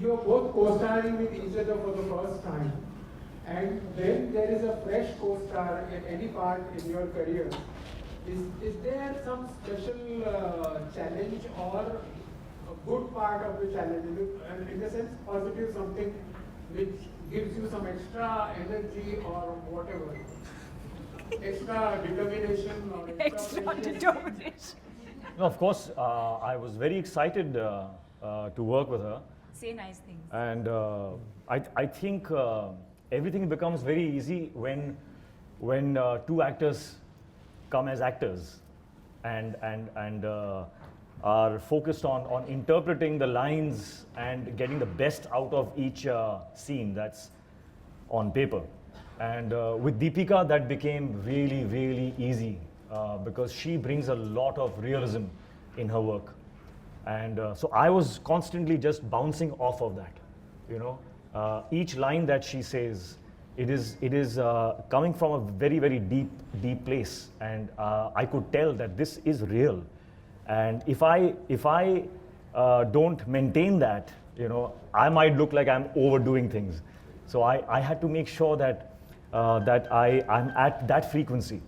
you are both co-starring with each other for the first time, and when there is a fresh co-star in any part in your career, is there some special challenge or a good part of the challenge? And in the sense, positive something which gives you some extra energy or whatever, extra determination or Extra determination. No, of course, I was very excited to work with her. Say nice things. And I think everything becomes very easy when two actors come as actors and are focused on interpreting the lines and getting the best out of each scene that's on paper. And with Deepika, that became really, really easy because she brings a lot of realism in her work. And so I was constantly just bouncing off of that, you know. Each line that she says, it is coming from a very, very deep place. And I could tell that this is real. And if I don't maintain that, you know, I might look like I'm overdoing things. So I had to make sure that I'm at that frequency.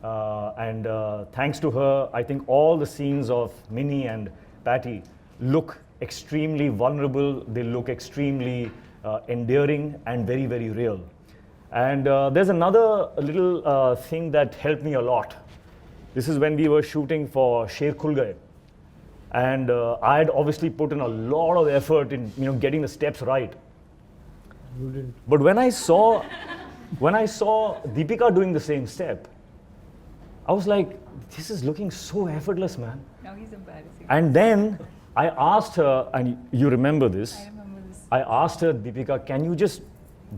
And thanks to her, I think all the scenes of Minnie and Patty look extremely vulnerable. They look extremely endearing and very, very real. And there's another little thing that helped me a lot. This is when we were shooting for Sher Khul Gaye. And I had obviously put in a lot of effort in, you know, getting the steps right. You didn't. But when I saw Deepika doing the same step, I was like, this is looking so effortless, man. Now he's embarrassing. And then I asked her, and you remember this. I remember this. I asked her, Deepika, can you just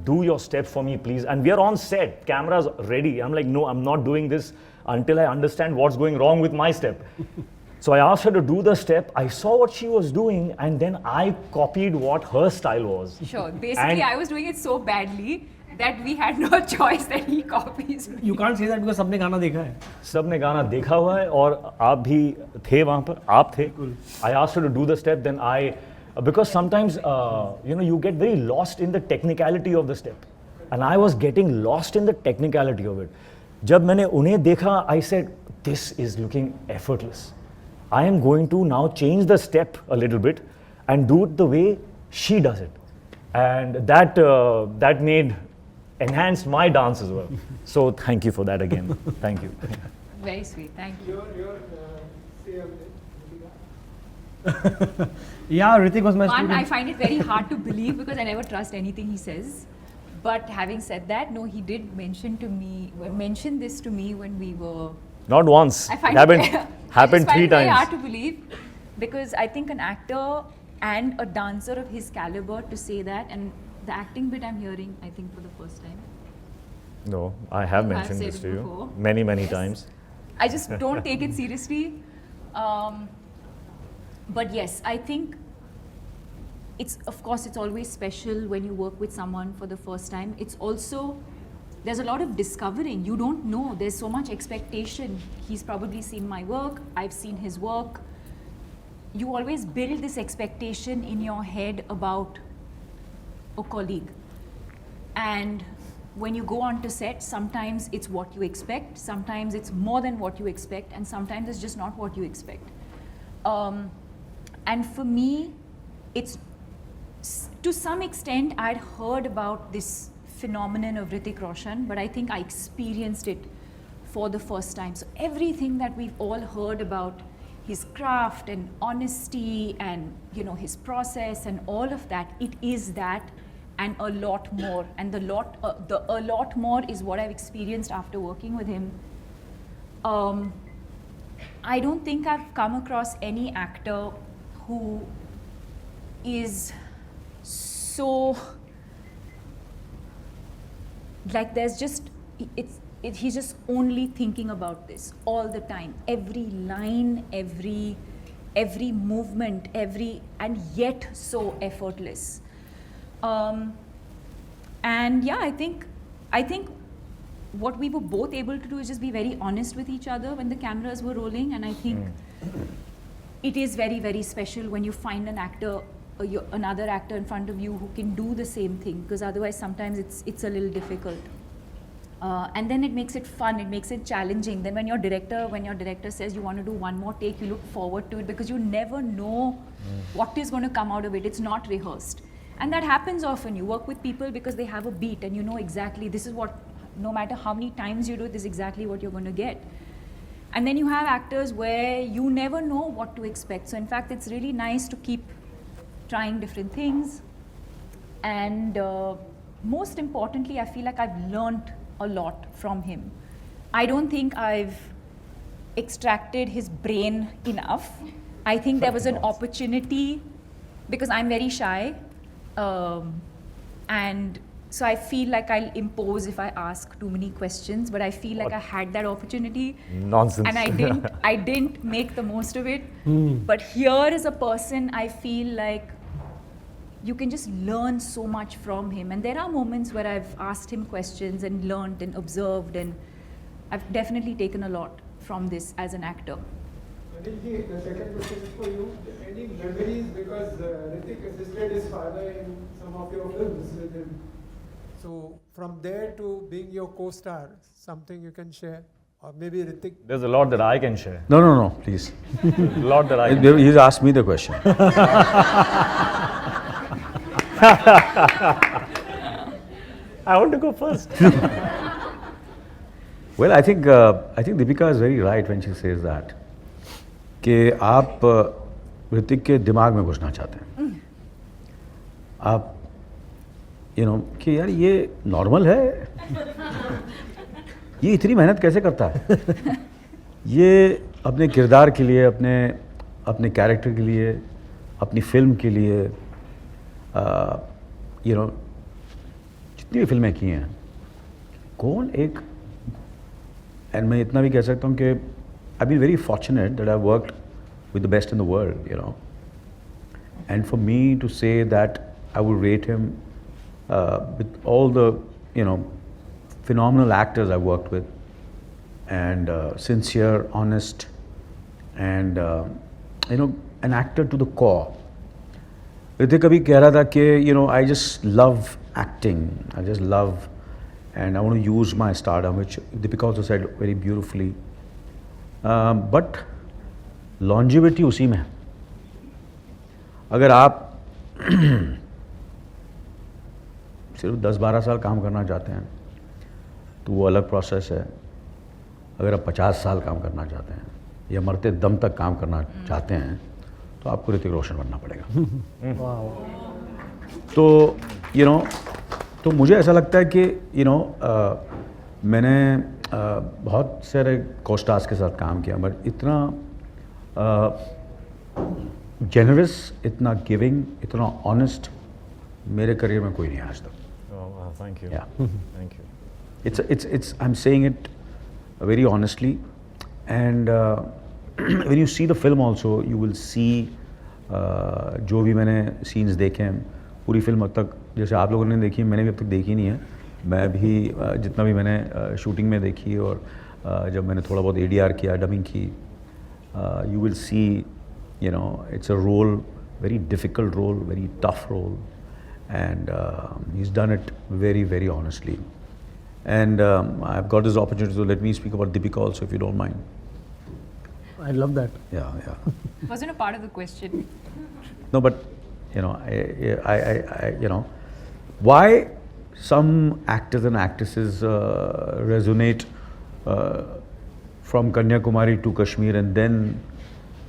do your step for me, please? And we are on set, cameras ready. I'm like, no, I'm not doing this until I understand what's going wrong with my step. So I asked her to do the step. I saw what she was doing, and then I copied what her style was. Sure. Basically, I was doing it so badly that we had no choice that he copies me. You can't say that because सबने गाना देखा है. सबने गाना देखा हुआ है और आप भी थे वहाँ पर, आप थे. I asked her to do the step, then because sometimes you know, you get very lost in the technicality of the step, and I was getting lost in the technicality of it. जब मैंने उन्हें देखा, I said, this is looking effortless. I am going to now change the step a little bit and do it the way she does it, and that enhanced my dance as well. So thank you for that again. Thank you. Very sweet. Thank you. your say of it, Yeah, Hrithik was my One, student. I find it very hard to believe because I never trust anything he says. But having said that, no, he did mention this to me when we were. Not once. I It find happened, it, happened I just find three it very times. hard to believe because I think an actor and a dancer of his caliber to say that, and the acting bit I'm hearing, I think for the first time. No, I have You have mentioned said this it to you before. many Yes. times. I just don't take it seriously. But yes, I think of course, it's always special when you work with someone for the first time. It's also, there's a lot of discovering. You don't know. There's so much expectation. He's probably seen my work. I've seen his work. You always build this expectation in your head about a colleague. And when you go onto set, sometimes it's what you expect, sometimes it's more than what you expect, and sometimes it's just not what you expect. And for me, it's to some extent, I'd heard about this phenomenon of Hrithik Roshan, but I think I experienced it for the first time. So everything that we've all heard about his craft and honesty and, you know, his process and all of that, it is that and a lot more. And a lot more is what I've experienced after working with him. I don't think I've come across any actor who is so, like there's just, he's just only thinking about this all the time. Every line, every movement, and yet so effortless. And yeah, I think what we were both able to do is just be very honest with each other when the cameras were rolling, and I think it is very, very special when you find an actor another actor in front of you who can do the same thing, because otherwise sometimes it's a little difficult. And then it makes it fun, it makes it challenging. Then when your director says you want to do one more take, you look forward to it because you never know what is going to come out of it. It's not rehearsed. And that happens often. You work with people because they have a beat and you know exactly this is what, no matter how many times you do it, this is exactly what you're going to get. And then you have actors where you never know what to expect. So in fact, it's really nice to keep trying different things. And most importantly, I feel like I've learned a lot from him. I don't think I've extracted his brain enough. I think there was an opportunity, because I'm very shy, and so I feel like I'll impose if I ask too many questions, but I feel like I had that opportunity. Nonsense. And I didn't make the most of it. But here is a person I feel like you can just learn so much from him. And there are moments where I've asked him questions and learned and observed, and I've definitely taken a lot from this as an actor. Anilji, the second question is for you. Any memories, because Hrithik assisted his father in some of your films with him. So from there to being your co-star, something you can share? Or maybe Hrithik? There's a lot that I can share. No, please. A lot that I can He's asked me the question. I want to go first. Well, I think Deepika is very right when she says that. कि आप ऋतिक के दिमाग में घुसना चाहते हैं. आप कि यार ये नॉर्मल है, ये इतनी मेहनत कैसे करता है, ये अपने किरदार के लिए, अपने कैरेक्टर के लिए, अपनी फिल्म के लिए, जितनी भी फिल्में की हैं, कौन एक, एंड मैं इतना भी कह सकता हूँ कि I've been very fortunate that I've worked with the best in the world, and for me to say that I would rate him with all the phenomenal actors I've worked with, and sincere, honest, and an actor to the core. Hrithik abhi keh raha tha कि I just love acting, I just love, and I want to use my stardom, which Deepika also said very beautifully. But longevity उसी में है. अगर आप सिर्फ 10-12 साल काम करना चाहते हैं तो वो अलग प्रोसेस है. अगर आप 50 साल काम करना चाहते हैं या मरते दम तक काम करना चाहते हैं तो आपको ऋतिक रोशन बनना पड़ेगा. तो मुझे ऐसा लगता है कि मैंने बहुत सारे को-स्टार्स के साथ काम किया, बट इतना जेनरस, इतना गिविंग, इतना ऑनेस्ट मेरे करियर में कोई नहीं आज तक. Thank you. Yeah. Thank you. It's I'm saying it very honestly, and when you see the film also, you will see जो भी मैंने सीन्स देखे हैं, पूरी फिल्म अब तक जैसे आप लोगों ने देखी, मैंने भी अब तक देखी नहीं है. मैं भी जितना भी मैंने शूटिंग में देखी और जब मैंने थोड़ा बहुत ADR किया, डबिंग की, you will see, it's a role, very difficult role, very tough role, and he's done it very, very honestly. And I've got this opportunity, so let me speak about Deepika also, if you don't mind. I love that. Yeah. Wasn't a part of the question. No, but I why some actors and actresses resonate from Kanyakumari to Kashmir, and then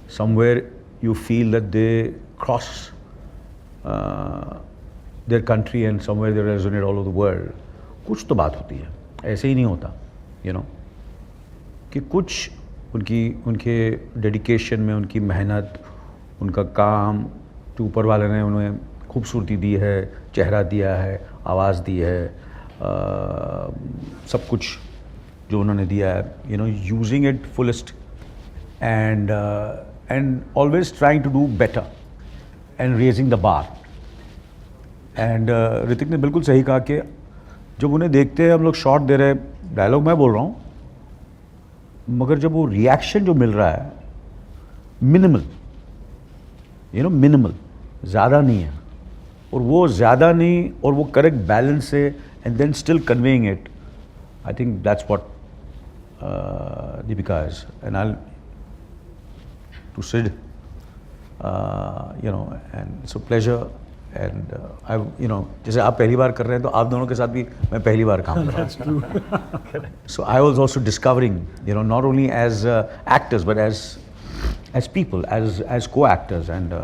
somewhere you feel that they cross their country and somewhere they resonate all over the world. कुछ तो बात होती है, ऐसे ही नहीं होता, कि कुछ उनके डेडिकेशन में, उनकी मेहनत, उनका काम, तो ऊपर वाले ने उन्हें खूबसूरती दी है, चेहरा दिया है, आवाज़ दी है, सब कुछ जो उन्होंने दिया है, using it fullest, and always trying to do better and raising the bar. And Hrithik ने बिल्कुल सही कहा कि जब उन्हें देखते हैं हम लोग शॉट दे रहे, डायलॉग मैं बोल रहा हूँ, मगर जब वो रिएक्शन जो मिल रहा है, मिनिमल, मिनिमल, ज़्यादा नहीं है, और वो ज़्यादा नहीं और वो करेक्ट बैलेंस से and then still conveying it, I think that's what Deepika is. And I'll to Sid, you know, and it's a pleasure. And I, you know, जैसे आप पहली बार कर रहे हैं तो आप दोनों के साथ भी मैं पहली बार काम कर रहा हूँ. So I was also discovering, you know, not only as actors but as people, as co-actors. And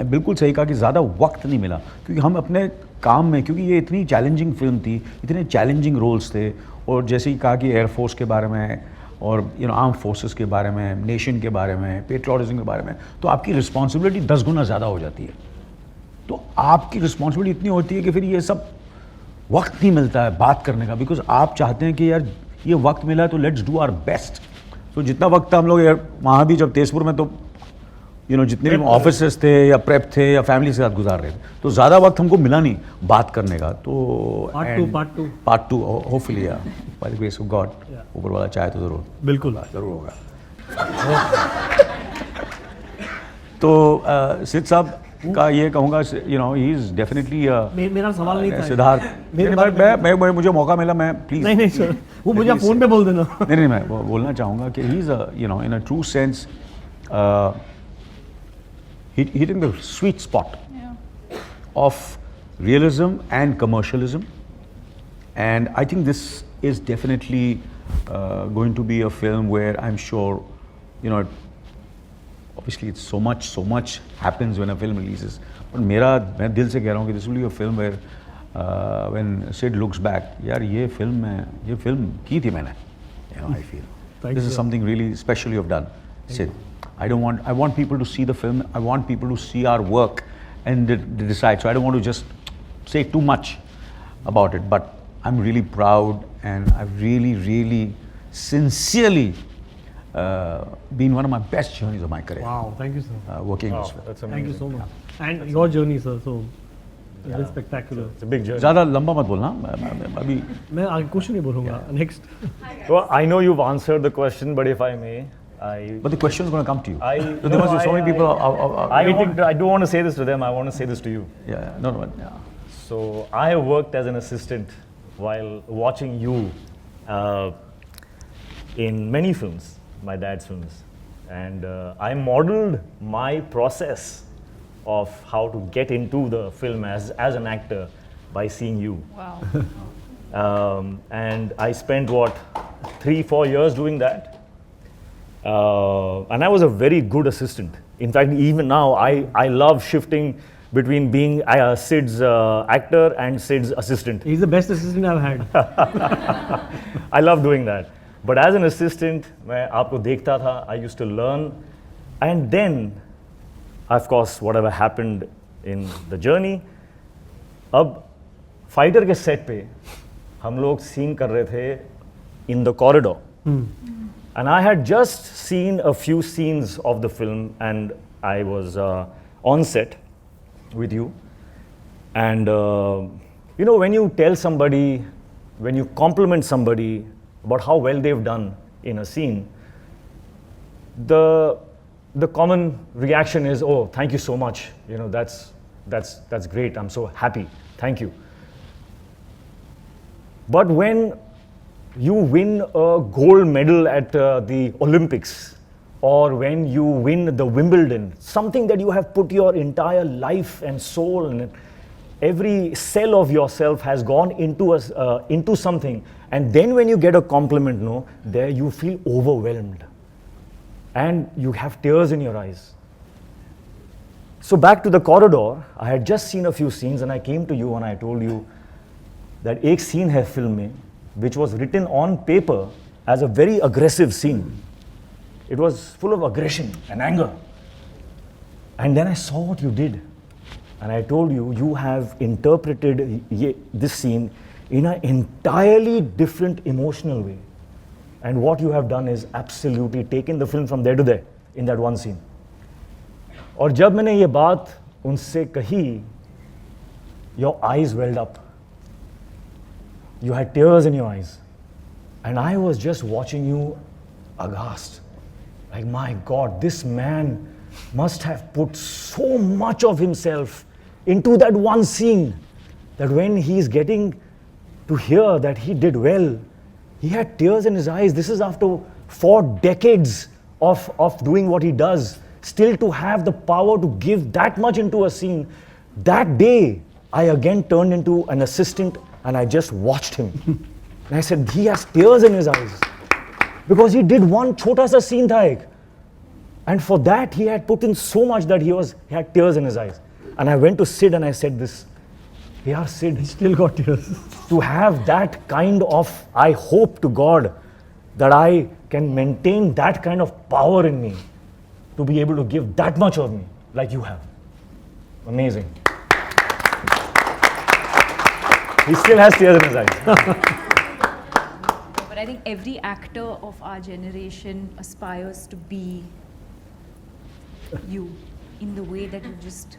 बिल्कुल सही कहा कि ज़्यादा वक्त नहीं मिला क्योंकि हम अपने काम में, क्योंकि ये इतनी चैलेंजिंग फिल्म थी, इतने चैलेंजिंग रोल्स थे, और जैसे ही कहा कि एयरफोर्स के बारे में और यू नो आर्म फोर्सेस के बारे में, नेशन के बारे में, पेट्रियोटिज्म के बारे में, तो आपकी रिस्पॉन्सिबिलिटी 10 गुना ज़्यादा हो जाती है. तो आपकी रिस्पॉन्सिबिलिटी इतनी होती है कि फिर ये सब वक्त नहीं मिलता है बात करने का, बिकॉज आप चाहते हैं कि यार ये वक्त मिला है तो लेट्स डू आवर बेस्ट. तो जितना वक्त था हम लोग यार वहाँ भी जब तेजपुर में, तो यू नो जितने भी ऑफिसर्स थे या प्रेप थे या फैमिली के साथ गुजार रहे थे, तो ज़्यादा वक्त हमको मिला नहीं बात करने का. तो part two hopefully by the grace of God, ऊपर वाला चाहे तो बिल्कुल ज़रूर होगा. तो सिद्ध साहब का ये कहूँगा, you know he is definitely मेरा सवाल नहीं था सिद्धार्थ. मैं मुझे मौका मिला, मैं प्लीज़ नहीं सर, वो मुझे फ़ोन पे बोल देना. नहीं, मैं बोलना चाहूँगा कि he is you know in a true sense hitting the sweet spot of realism and commercialism, and I think this is definitely going to be a film where I'm sure, you know, obviously it's so much happens when a film releases, but मैं दिल से कह रहा हूँ कि this will be a film where when Sid looks back, यार ये film की थी मैंने, you know, I feel this is something really special you have done, Sid. I want people to see the film. I want people to see our work and decide. So I don't want to just say too much about it. But I'm really proud, and I've really sincerely been one of my best journeys of my career. Wow, thank you, sir. Working this way. That's amazing. Thank you so much. And your journey, sir, so it is spectacular. It's a big journey. ज़्यादा लंबा मत बोलना. अभी मैं आगे कुछ नहीं बोलूँगा. Next. Well, I know you've answered the question, but if I may, But the question is going to come to you. So there no, must be so many people waiting. I don't want to say this to them. I want to say this to you. Yeah, no, yeah. So I worked as an assistant while watching you in many films, my dad's films, and I modeled my process of how to get into the film as an actor by seeing you. Wow. And I spent 3-4 years doing that. And I was a very good assistant. In fact, even now, I love shifting between being Sid's actor and Sid's assistant. He's the best assistant I've had. I love doing that. But as an assistant, मैं आपको देखता था, I used to learn. And then, of course, whatever happened in the journey, अब fighter के set पे हम लोग scene कर रहे थे in the corridor. And I had just seen a few scenes of the film, and I was on set with you. And you know, when you tell somebody, when you compliment somebody about how well they've done in a scene, the common reaction is, "Oh, thank you so much. You know, that's great. I'm so happy. Thank you." But when you win a gold medal at the Olympics, or when you win the Wimbledon, something that you have put your entire life and soul and every cell of yourself has gone into something, and then when you get a compliment, there you feel overwhelmed and you have tears in your eyes. So back to the corridor, I had just seen a few scenes, and I came to you and I told you that एक scene है film में which was written on paper as a very aggressive scene. It was full of aggression and anger. And then I saw what you did. And I told you, you have interpreted this scene in an entirely different emotional way. And what you have done is absolutely taken the film from there to there in that one scene. और जब मैंने ये बात उनसे कही, your eyes welled up. You had tears in your eyes. And I was just watching you aghast. Like, my God, this man must have put so much of himself into that one scene that when he's getting to hear that he did well, he had tears in his eyes. This is after 4 decades of doing what he does, still to have the power to give that much into a scene. That day, I again turned into an assistant and I just watched him. And I said, he has tears in his eyes. Because he did one chota sa scene tha ek. And for that, he had put in so much that he had tears in his eyes. And I went to Sid and I said this, yeah, Sid, Still got tears. to have that kind of, I hope to God that I can maintain that kind of power in me to be able to give that much of me like you have. Amazing. He still has tears in his eyes. But I think every actor of our generation aspires to be you in the way that you just,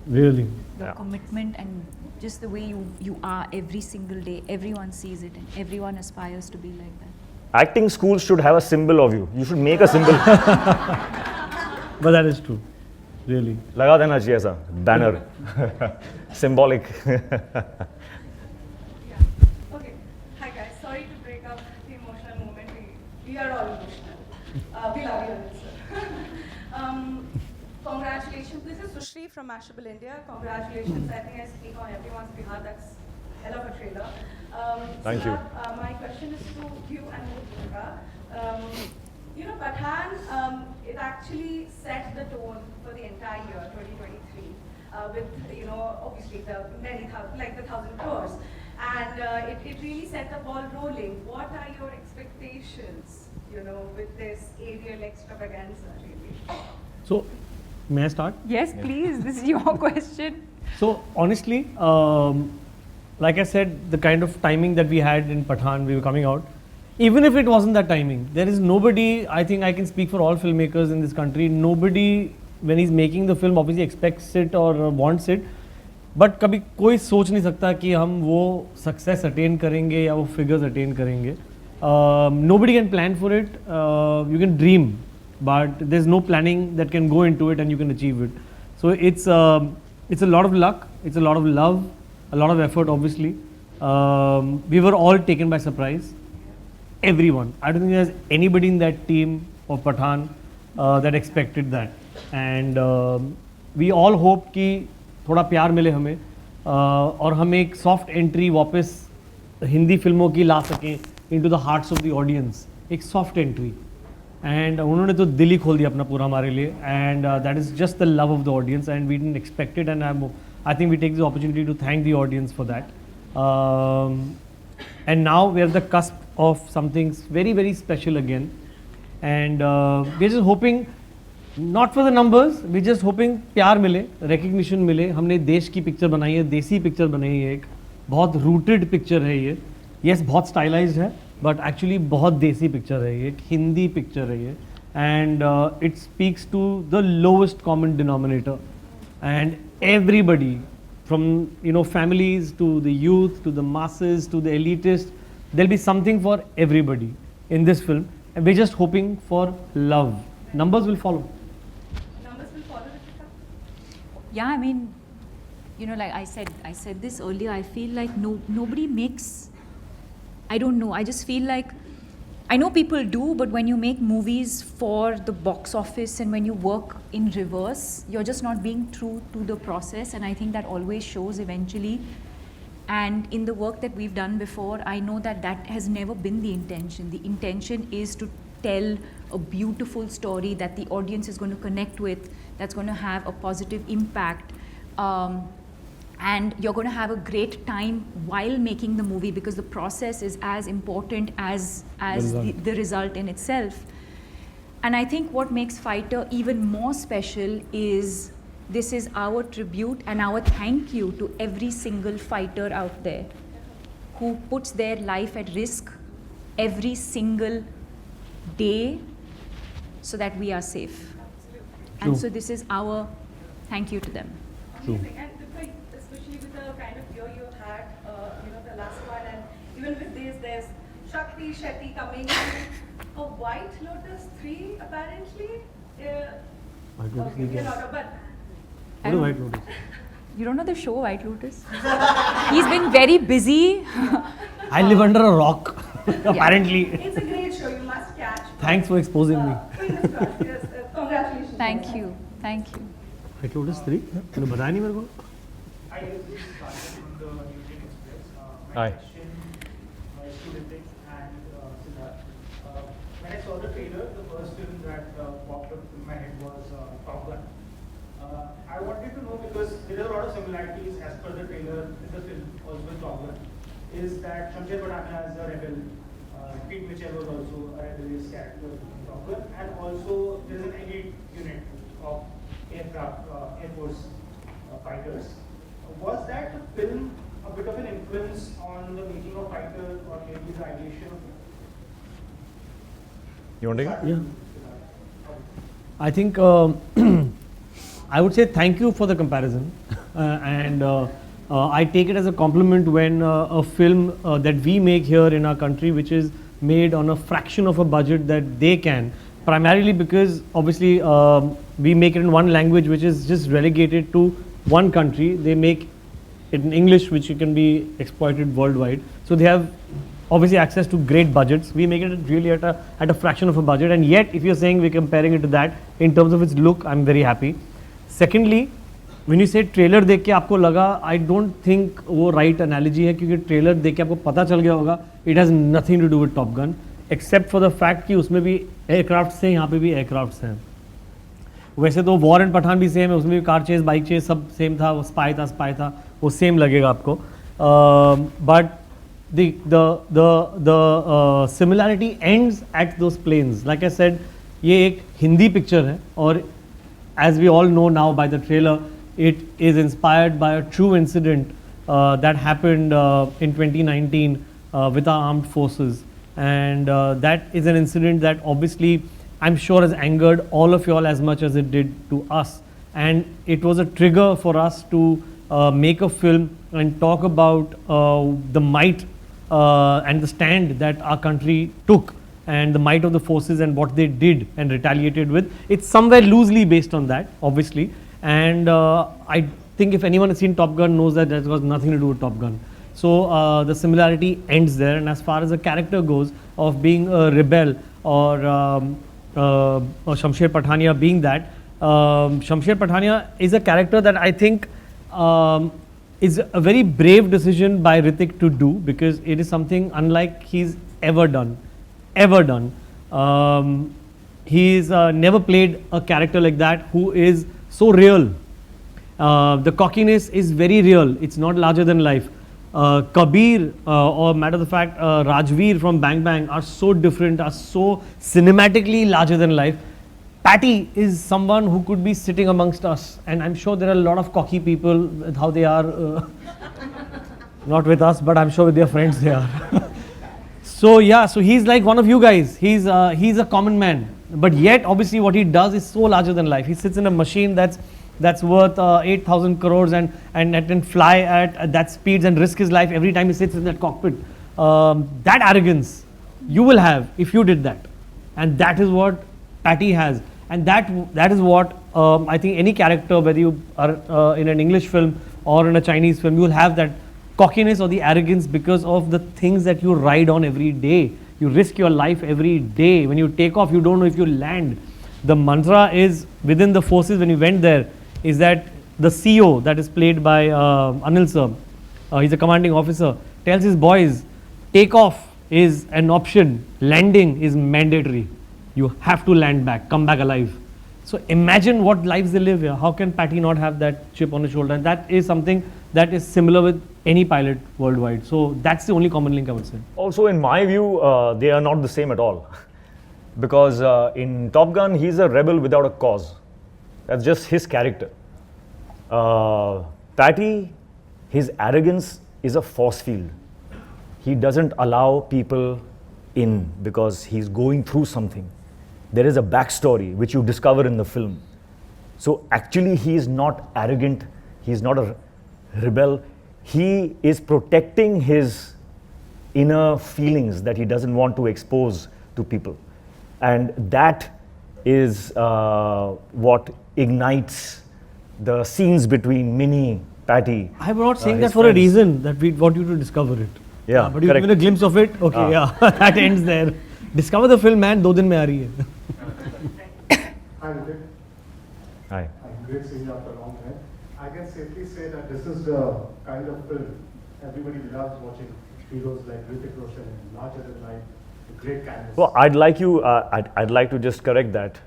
Really. your commitment and just the way you are every single day. Everyone sees it and everyone aspires to be like that. Acting schools should have a symbol of you. You should make a symbol. But that is true. Really. लगा देना चाहिए ऐसा banner. Symbolic. Okay. Hi guys. Sorry to break up the emotional moment. We are all emotional. We love you, Anil sir. Congratulations. This is Sushri from Mashable India. Congratulations. I think I speak on everyone's behalf. That's hell of a trailer. Thank you. My question is to you and Deepika. Pathaan, it actually set the tone for the entire year, 2023, with, obviously the many thousands, like the 1,000 crores. And it really set the ball rolling. What are your expectations, with this aerial extravaganza, really? So, may I start? Yes, please. This is your question. So honestly, like I said, the kind of timing that we had in Pathaan, we were coming out, even if it wasn't that timing, there is nobody, I think I can speak for all filmmakers in this country, nobody when he's making the film obviously expects it or wants it, but कभी कोई सोच नहीं सकता कि हम वो success attain करेंगे या वो figures attain करेंगे. Nobody can plan for it, you can dream, but there's no planning that can go into it and you can achieve it. So it's a lot of luck, it's a lot of love, a lot of effort obviously. We were all taken by surprise. Everyone. I don't think there's anybody in that team of Pathaan that expected that. And we all hope कि थोड़ा प्यार मिले हमें और हम एक soft entry वापस हिंदी फिल्मों की ला सकें into the hearts of the audience. एक soft entry. And उन्होंने तो दिल ही खोल दिया अपना पूरा हमारे लिए. And that is just the love of the audience and we didn't expect it and I think we take this opportunity to thank the audience for that. And now we are at the cusp of something very, very special again. And we're just hoping, not for the numbers, we're just hoping प्यार मिले, recognition मिले. हमने देश की picture बनाई है, देसी picture बनाई है एक, बहुत rooted पिक्चर है ये. Yes, बहुत stylized है, but actually बहुत देसी पिक्चर है ये, एक हिंदी पिक्चर है ये. And it speaks to the lowest common denominator. And everybody, from families to the youth to the masses to the elitists, there'll be something for everybody in this film. And we're just hoping for love. Numbers will follow. Numbers will follow, Deepika? Yeah, I mean, like I said this earlier, I feel like nobody makes, I don't know, I just feel like, I know people do, but when you make movies for the box office and when you work in reverse, you're just not being true to the process, and I think that always shows eventually. And in the work that we've done before, I know that has never been the intention. The intention is to tell a beautiful story that the audience is going to connect with, that's going to have a positive impact. And you're going to have a great time while making the movie because the process is as important as the result in itself. And I think what makes Fighter even more special is this is our tribute and our thank you to every single fighter out there who puts their life at risk every single day so that we are safe. True. And so this is our thank you to them. Amazing. And especially with the kind of year you had, the last one, and even with this, there's Shakti Shetty coming in. A White Lotus 3, apparently. White Lotus Okay, नहीं you're किया. not, but What is White Lotus? You don't know the show White Lotus? He's been very busy. I live under a rock, apparently. it's a great show. You must catch. Thanks for exposing me. Fingers crossed. Yes, congratulations. Thank you. Thank you. White Lotus 3? तूने बताया नहीं मेरे को? I just started from the Newton Express. Hi. My question is to Hrithik and Siddharth. When I saw the trailer, the first film that popped up in my head was Top Gun. I wanted to know because there are a lot of similarities as per the trailer in the film, also with Top Gun. Is that Shamsher Padukone is a rebel, Pete Mitchell was also a rebellious character in Top Gun, and also there is an elite unit of aircraft, Air Force fighters. Was that film a bit of an influence on the making of Fighter or maybe the ideation of it? You want to take it? Yeah. I think I would say thank you for the comparison, and I take it as a compliment when a film that we make here in our country, which is made on a fraction of a budget that they can, primarily because obviously we make it in one language which is just relegated to one country. They make it in English, which can be exploited worldwide. So they have obviously access to great budgets. We make it really at a fraction of a budget, and yet if you're saying we're comparing it to that in terms of its look, I'm very happy. Secondly, when you say trailer देख के आपको लगा, I don't think वो right analogy है, क्योंकि trailer देख के आपको पता चल गया होगा it has nothing to do with Top Gun, except for the fact कि उसमें भी एयरक्राफ्ट हैं, यहाँ पे भी एयरक्राफ्ट हैं. वैसे तो वॉर एंड पठान भी सेम है, उसमें भी कार चेस, बाइक चेस सब सेम था, वो स्पाई था, वो सेम लगेगा आपको. But the similarity ends at those planes. Like I said, ये एक हिंदी पिक्चर है, और as we all know now by the trailer, it is inspired by a true incident that happened in 2019 with our armed forces, and that is an incident that obviously I'm sure has angered all of you all as much as it did to us, and it was a trigger for us to make a film and talk about the might and the stand that our country took, and the might of the forces and what they did and retaliated with. It's somewhere loosely based on that, obviously, and I think if anyone has seen Top Gun knows that that was nothing to do with Top Gun. So the similarity ends there, and as far as the character goes of being a rebel or Shamsher Pathania being that, Shamsher Pathania is a character that I think is a very brave decision by Hrithik to do, because it is something unlike he's ever done. He's never played a character like that who is so real. The cockiness is very real. It's not larger than life. Kabir or matter of fact Rajveer from Bang Bang are so different, are so cinematically larger than life. Patty is someone who could be sitting amongst us, and I'm sure there are a lot of cocky people with how they are, not with us, but I'm sure with their friends they are. So yeah, so he's like one of you guys. He's a common man, but yet obviously what he does is so larger than life. He sits in a machine that's worth 8,000 crores and can fly at that speeds and risk his life every time he sits in that cockpit. That arrogance you will have if you did that, and that is what Patty has, and that is what I think any character, whether you are in an English film or in a Chinese film, you will have that cockiness or the arrogance because of the things that you ride on every day. You risk your life every day. When you take off, you don't know if you land. The mantra is within the forces when you went there is that the CEO, that is played by Anil sir, he's a commanding officer, tells his boys, takeoff is an option, landing is mandatory. You have to land back, come back alive. So imagine what lives they live here. How can Patty not have that chip on his shoulder? And that is something that is similar with any pilot worldwide. So that's the only common link I would say. Also, in my view, they are not the same at all. Because in Top Gun, he's a rebel without a cause. That's just his character. Patty, his arrogance is a force field. He doesn't allow people in because he's going through something. There is a backstory which you discover in the film. So actually he is not arrogant, he is not a rebel. He is protecting his inner feelings that he doesn't want to expose to people. And that is what ignites the scenes between Minnie, Patty. I'm not saying his that for a friends. reason, that we want you to discover it. Yeah, but you've correct. given a glimpse of it. Okay, yeah, that ends there. Discover the film, man. 2 दिन में आ रही है. Hi, Hrithik. Hi. Great seeing you after a long time. I can safely say that this is the kind of film everybody loves watching. Heroes like Hrithik Roshan, larger than life, a great canvas. Well, I'd like to just correct that.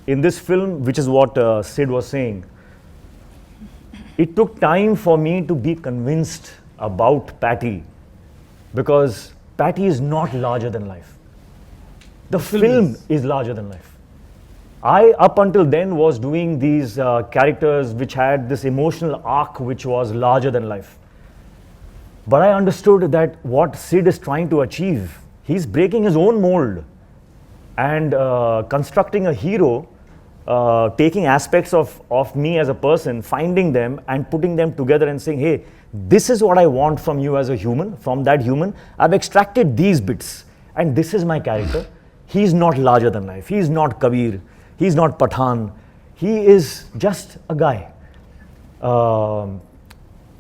In this film, which is what Sid was saying, it took time for me to be convinced about Patty, because Patty is not larger than life. The film is larger than life. I, up until then, was doing these characters which had this emotional arc which was larger than life. But I understood that what Sid is trying to achieve, he's breaking his own mold and constructing a hero, taking aspects of me as a person, finding them and putting them together and saying, hey, this is what I want from you as a human. From that human, I've extracted these bits and this is my character. He's not larger than life. He's not Kabir. He's not Pathan. He is just a guy.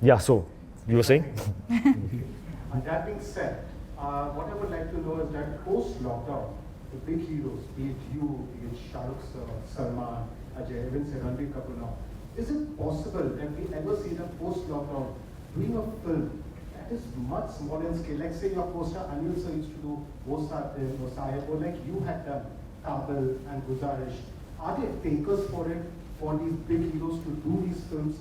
Yeah, so you were saying? And that being said, what I would like to know is that post-lockdown, the big heroes, be it you, be it Shah Rukh Sir, Salman, Ajay, even Anil Kapoor now, is it possible that we ever see them post-lockdown doing a film that is much smaller in scale? Like say your co-star Anil Sir used to do Sahib, or like you had done Kabul and Guzarish. Are there takers for it, for these big heroes to do these films?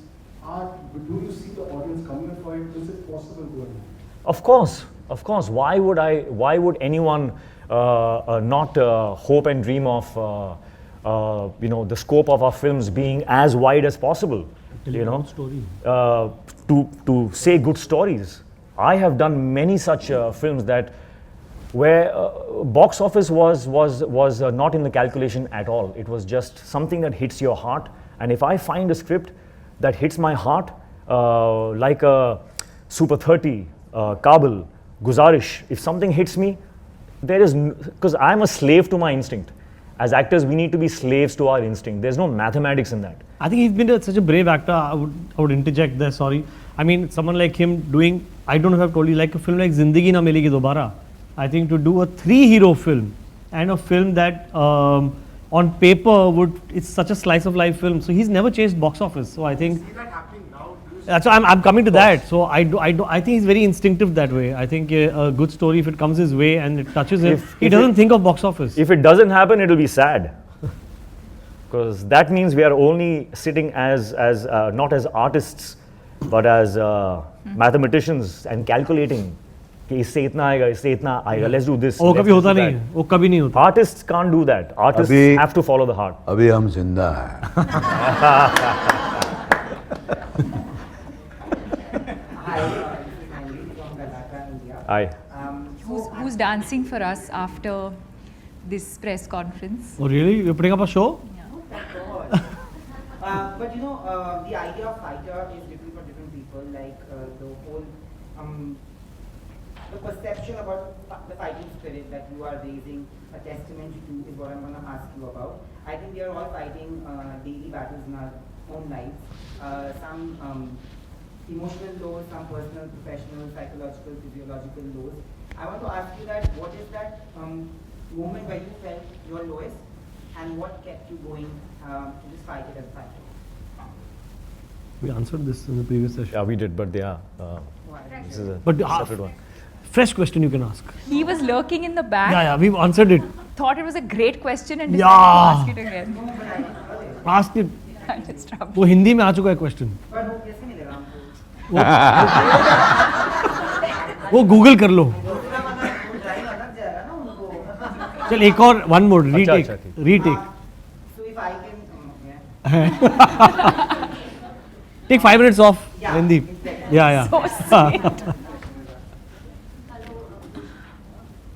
Do you see the audience coming in for it? Is it possible going on? Of course. Why would anyone not hope and dream of the scope of our films being as wide as possible? Story. To say good stories. I have done many such films that where box office was not in the calculation at all. It was just something that hits your heart. And if I find a script that hits my heart, like a Super 30, Kabul, Guzarish, if something hits me, there is, because I'm a slave to my instinct. As actors, we need to be slaves to our instinct. There's no mathematics in that. I think he's been such a brave actor. I would interject there, sorry. I mean, someone like him doing, I don't know if I've told you, like a film like Zindagi Na Milegi Dobara. I think to do a 3-hero film and a film that on paper it's such a slice of life film. So he's never chased box office. So I think. See that happening now? So I'm coming to that. So I think he's very instinctive that way. I think a good story, if it comes his way and it touches him, he doesn't think of box office. If it doesn't happen, it'll be sad. Because that means we are only sitting as not as artists, but as mathematicians and calculating. इससे इतना आएगा, let's do this. वो कभी होता नहीं है, वो कभी नहीं होता. Artists can't do that. Artists have to follow the heart. अभी हम जिंदा हैं. Hi. Who's dancing for us after this press conference? Oh really? You're putting up a show? But the idea of fighter is different for different people. Like the whole the perception about the fighting spirit that you are raising a testament to is what I'm going to ask you about. I think we are all fighting daily battles in our own lives. Some emotional lows, some personal, professional, psychological, physiological lows. I want to ask you that what is that moment where you felt your lowest and what kept you going to just fight it as a fighter? We answered this in the previous session. Yeah, we did, but this is a separate one. Fresh question you can ask. He was lurking in the back. Yeah, we've answered it. Thought it was a great question and decided to ask it again. Ask it. I just dropped. वो हिंदी में आ चुका है question. But वो कैसे मिलेगा हमको? वो Google कर लो. दूसरा वाला वो टाइम अलग जाएगा ना उनको. चल एक और one more retake. Retake. So if I can, Take 5 minutes off. Yeah, Hindi. exactly. Yeah. So sweet. Hello,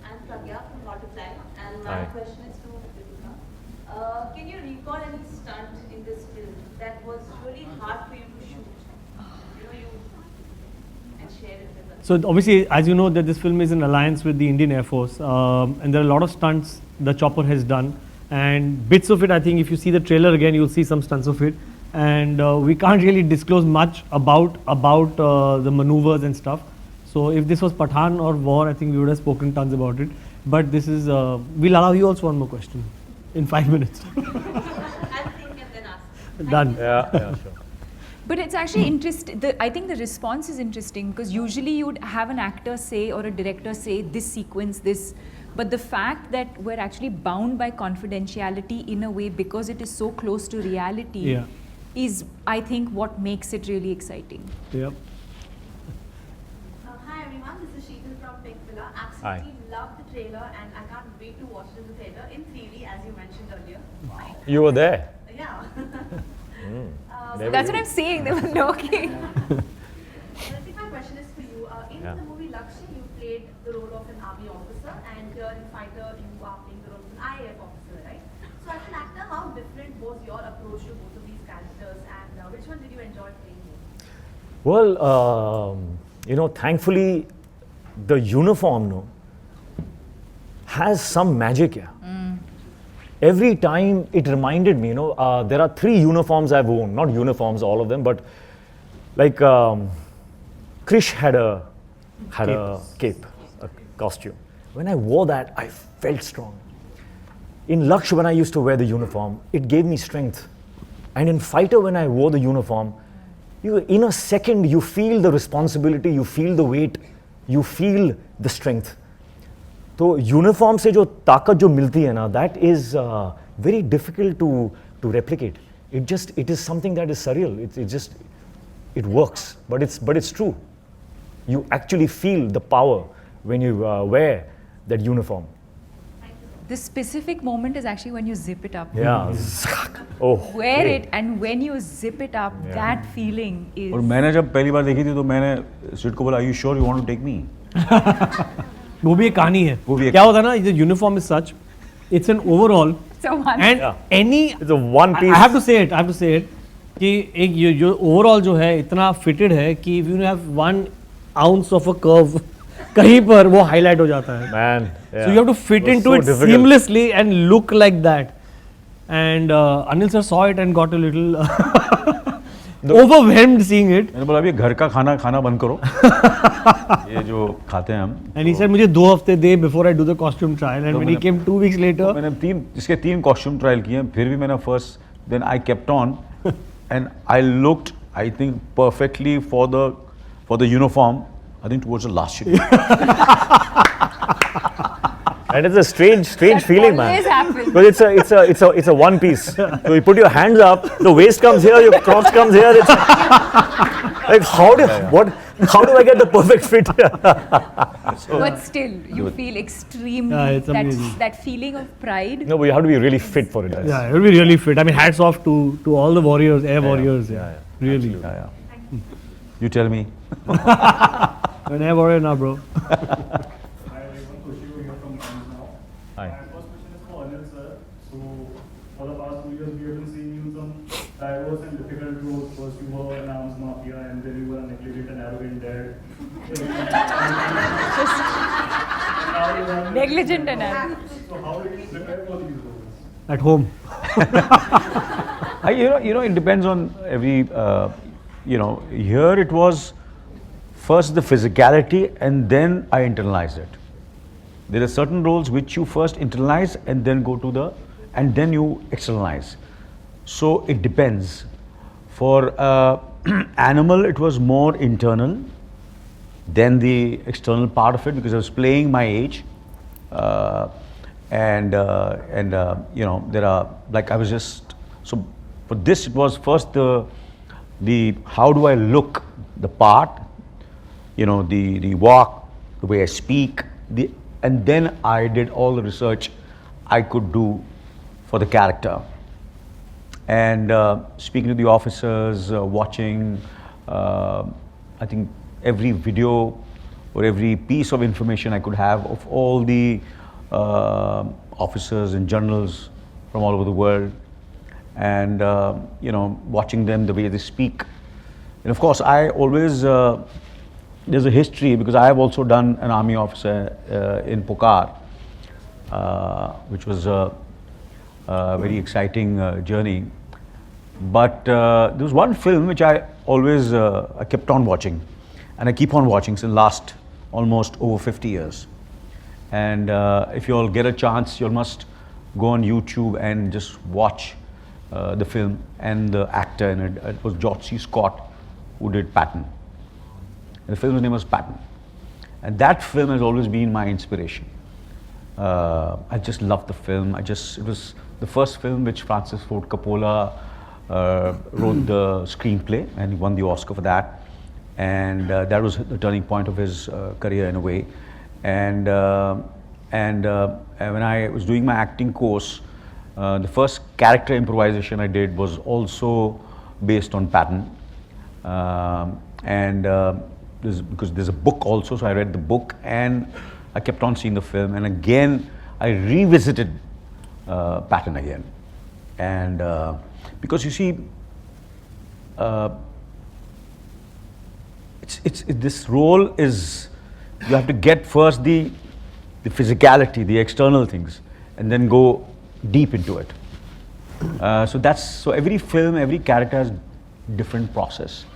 I'm Pragya from Multiply, and my Hi. question is to Deepika. Can you recall any stunt in this film that was really hard for you to shoot? And share it with us. So obviously, as you know, that this film is in alliance with the Indian Air Force, and there are a lot of stunts the chopper has done, and bits of it, I think if you see the trailer again, you'll see some stunts of it. And we can't really disclose much about the maneuvers and stuff. So if this was Pathan or War, I think we would have spoken tons about it. But this is, we'll allow you also one more question in 5 minutes. I'll think and then ask. Done. Yeah, sure. But it's actually interesting. I think the response is interesting because usually you would have an actor say or a director say this sequence, this. But the fact that we're actually bound by confidentiality in a way because it is so close to reality is, I think, what makes it really exciting. Yep. Hi everyone, this is Sheetal from Pink Villa. Absolutely love the trailer and I can't wait to watch it in the theatre in 3D as you mentioned earlier. Wow. You were there. Yeah. That's what I'm saying. They were joking. I think my question is for you. In the movie Lakshya, you played the role of an army officer, and here in Fighter, you are playing the role of an IAF officer, right? So as an actor, how different was your approach to both of these characters, and which one did you enjoy playing more? Well, thankfully, the uniform has some magic here. Every time it reminded me, there are 3 uniforms I've worn, not uniforms, all of them, but like Krish had a cape, a costume. When I wore that, I felt strong. In Laksh, when I used to wear the uniform, it gave me strength. And in Fighter, when I wore the uniform, in a second, you feel the responsibility, you feel the weight, you feel the strength. So uniform से जो ताकत जो मिलती है ना, that is very difficult to replicate. It is something that is surreal. It works, but it's true. You actually feel the power when you wear that uniform. The specific moment is actually when you zip it up. Yeah. Wear it, and when you zip it up, that feeling is. और मैंने जब पहली बार देखी थी तो मैंने सिड को बोला, "Are you sure you want to take me?" वो भी एक कहानी है. क्या होता है ना, the uniform is such, it's an overall. So one. And any. It's a one piece. I have to say it. कि एक जो overall जो है इतना fitted है कि if you have 1 ounce of a curve कहीं पर वो highlight हो जाता है. Man. Yeah. So you have to fit into it difficult. seamlessly and look like that. And Anil sir saw it and got a little overwhelmed seeing it. मैंने बोला अभी घर का खाना बंद करो. ये जो खाते हैं हम. And he said मुझे 2 हफ्ते दे before I do the costume trial. And when he came 2 weeks later. मैंने इसके 3 costume trial किए, फिर भी मैंने then I kept on, and I looked, I think, perfectly for the uniform. I think towards the last shoot. And it's a strange feeling, man. Always happens. Because it's a one piece. So you put your hands up, the waist comes here, your crotch comes here. It's like how do I get the perfect fit? But still, you feel extreme. It's amazing. That feeling of pride. No, but you have to be really fit for it. Yeah, it will be really fit. I mean, hats off to all the warriors, air warriors. Yeah. Really. Yeah. You tell me. An air warrior now, bro. Hi everyone, Kushi here from Times Now. Hi. My first question is for Anil sir. So, for the past 2 years, we have been seeing you in some diverse and difficult roles. First, you were an arms mafia, and then you were a negligent and arrogant dad. And now you have Negligent and arrogant. So, how did you prepare for these roles? At home. It depends on every. Here it was first the physicality, and then I internalized it. There are certain roles which you first internalize and then and then you externalize. So it depends. For Animal, it was more internal than the external part of it, because I was playing my age, there are, like, I was just, so for this it was first the how do I look the part, the walk, the way I speak, and then I did all the research I could do for the character. And speaking to the officers, watching, I think every video or every piece of information I could have of all the officers and generals from all over the world, and watching them, the way they speak. And of course, I always, there's a history, because I have also done an army officer in Pokar, which was very exciting journey. But there was one film which I always I kept on watching, and I keep on watching since last almost over 50 years. And if you all get a chance, you all must go on YouTube and just watch the film and the actor in it. It was George C. Scott who did Patton. And the film's name was Patton. And that film has always been my inspiration. I just loved the film. It was the first film which Francis Ford Coppola wrote the screenplay, and he won the Oscar for that. And that was the turning point of his career in a way. And when I was doing my acting course, the first character improvisation I did was also based on Patton. Because there's a book also, so I read the book and I kept on seeing the film, and again I revisited Patton again. And because you see, this role is, you have to get first the physicality, the external things, and then go deep into it. So every film, every character has different process.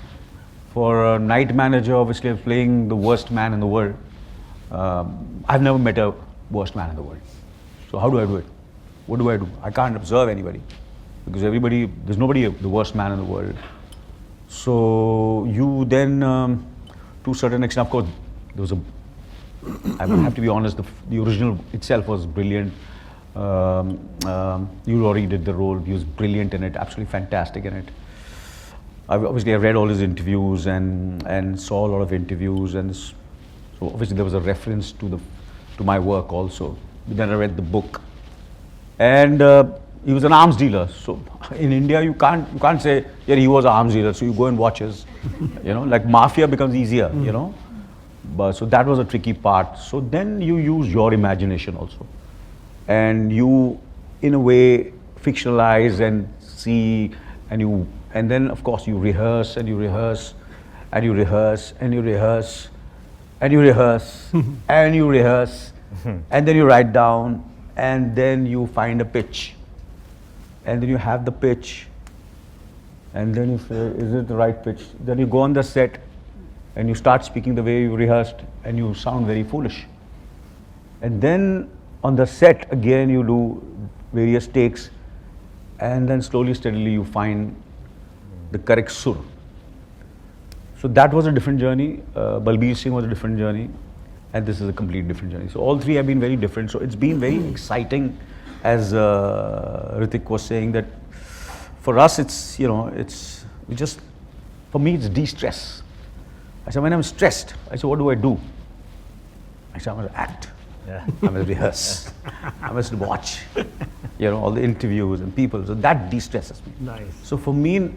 For a night manager, obviously I'm playing the worst man in the world. I've never met a worst man in the world. So how do I do it? What do I do? I can't observe anybody, because there's nobody the worst man in the world. So you then, to a certain extent, of course, I would have to be honest, the original itself was brilliant. You already did the role. He was brilliant in it, absolutely fantastic in it. I've read all his interviews and saw a lot of interviews, and so obviously there was a reference to my work also. But then I read the book, and he was an arms dealer. So in India you can't say, yeah, he was an arms dealer, so you go and watch his, like mafia becomes easier, But so that was a tricky part. So then you use your imagination also, and you in a way fictionalize and see, and then of course you rehearse and you rehearse and you rehearse and you rehearse and you rehearse and you rehearse and then you write down, and then you find a pitch, and then you have the pitch, and then you say, is it the right pitch? Then you go on the set and you start speaking the way you rehearsed, and you sound very foolish. And then on the set again you do various takes, and then slowly, steadily you find the correct sur. So that was a different journey. Balbir Singh was a different journey, and this is a completely different journey. So all three have been very different. So it's been very exciting, as Hrithik was saying, that for us for me it's de-stress. I said, when I'm stressed, I said, what do I do? I said, I must act. Yeah. I must rehearse. I must watch, all the interviews and people. So that de-stresses me. Nice. So for me,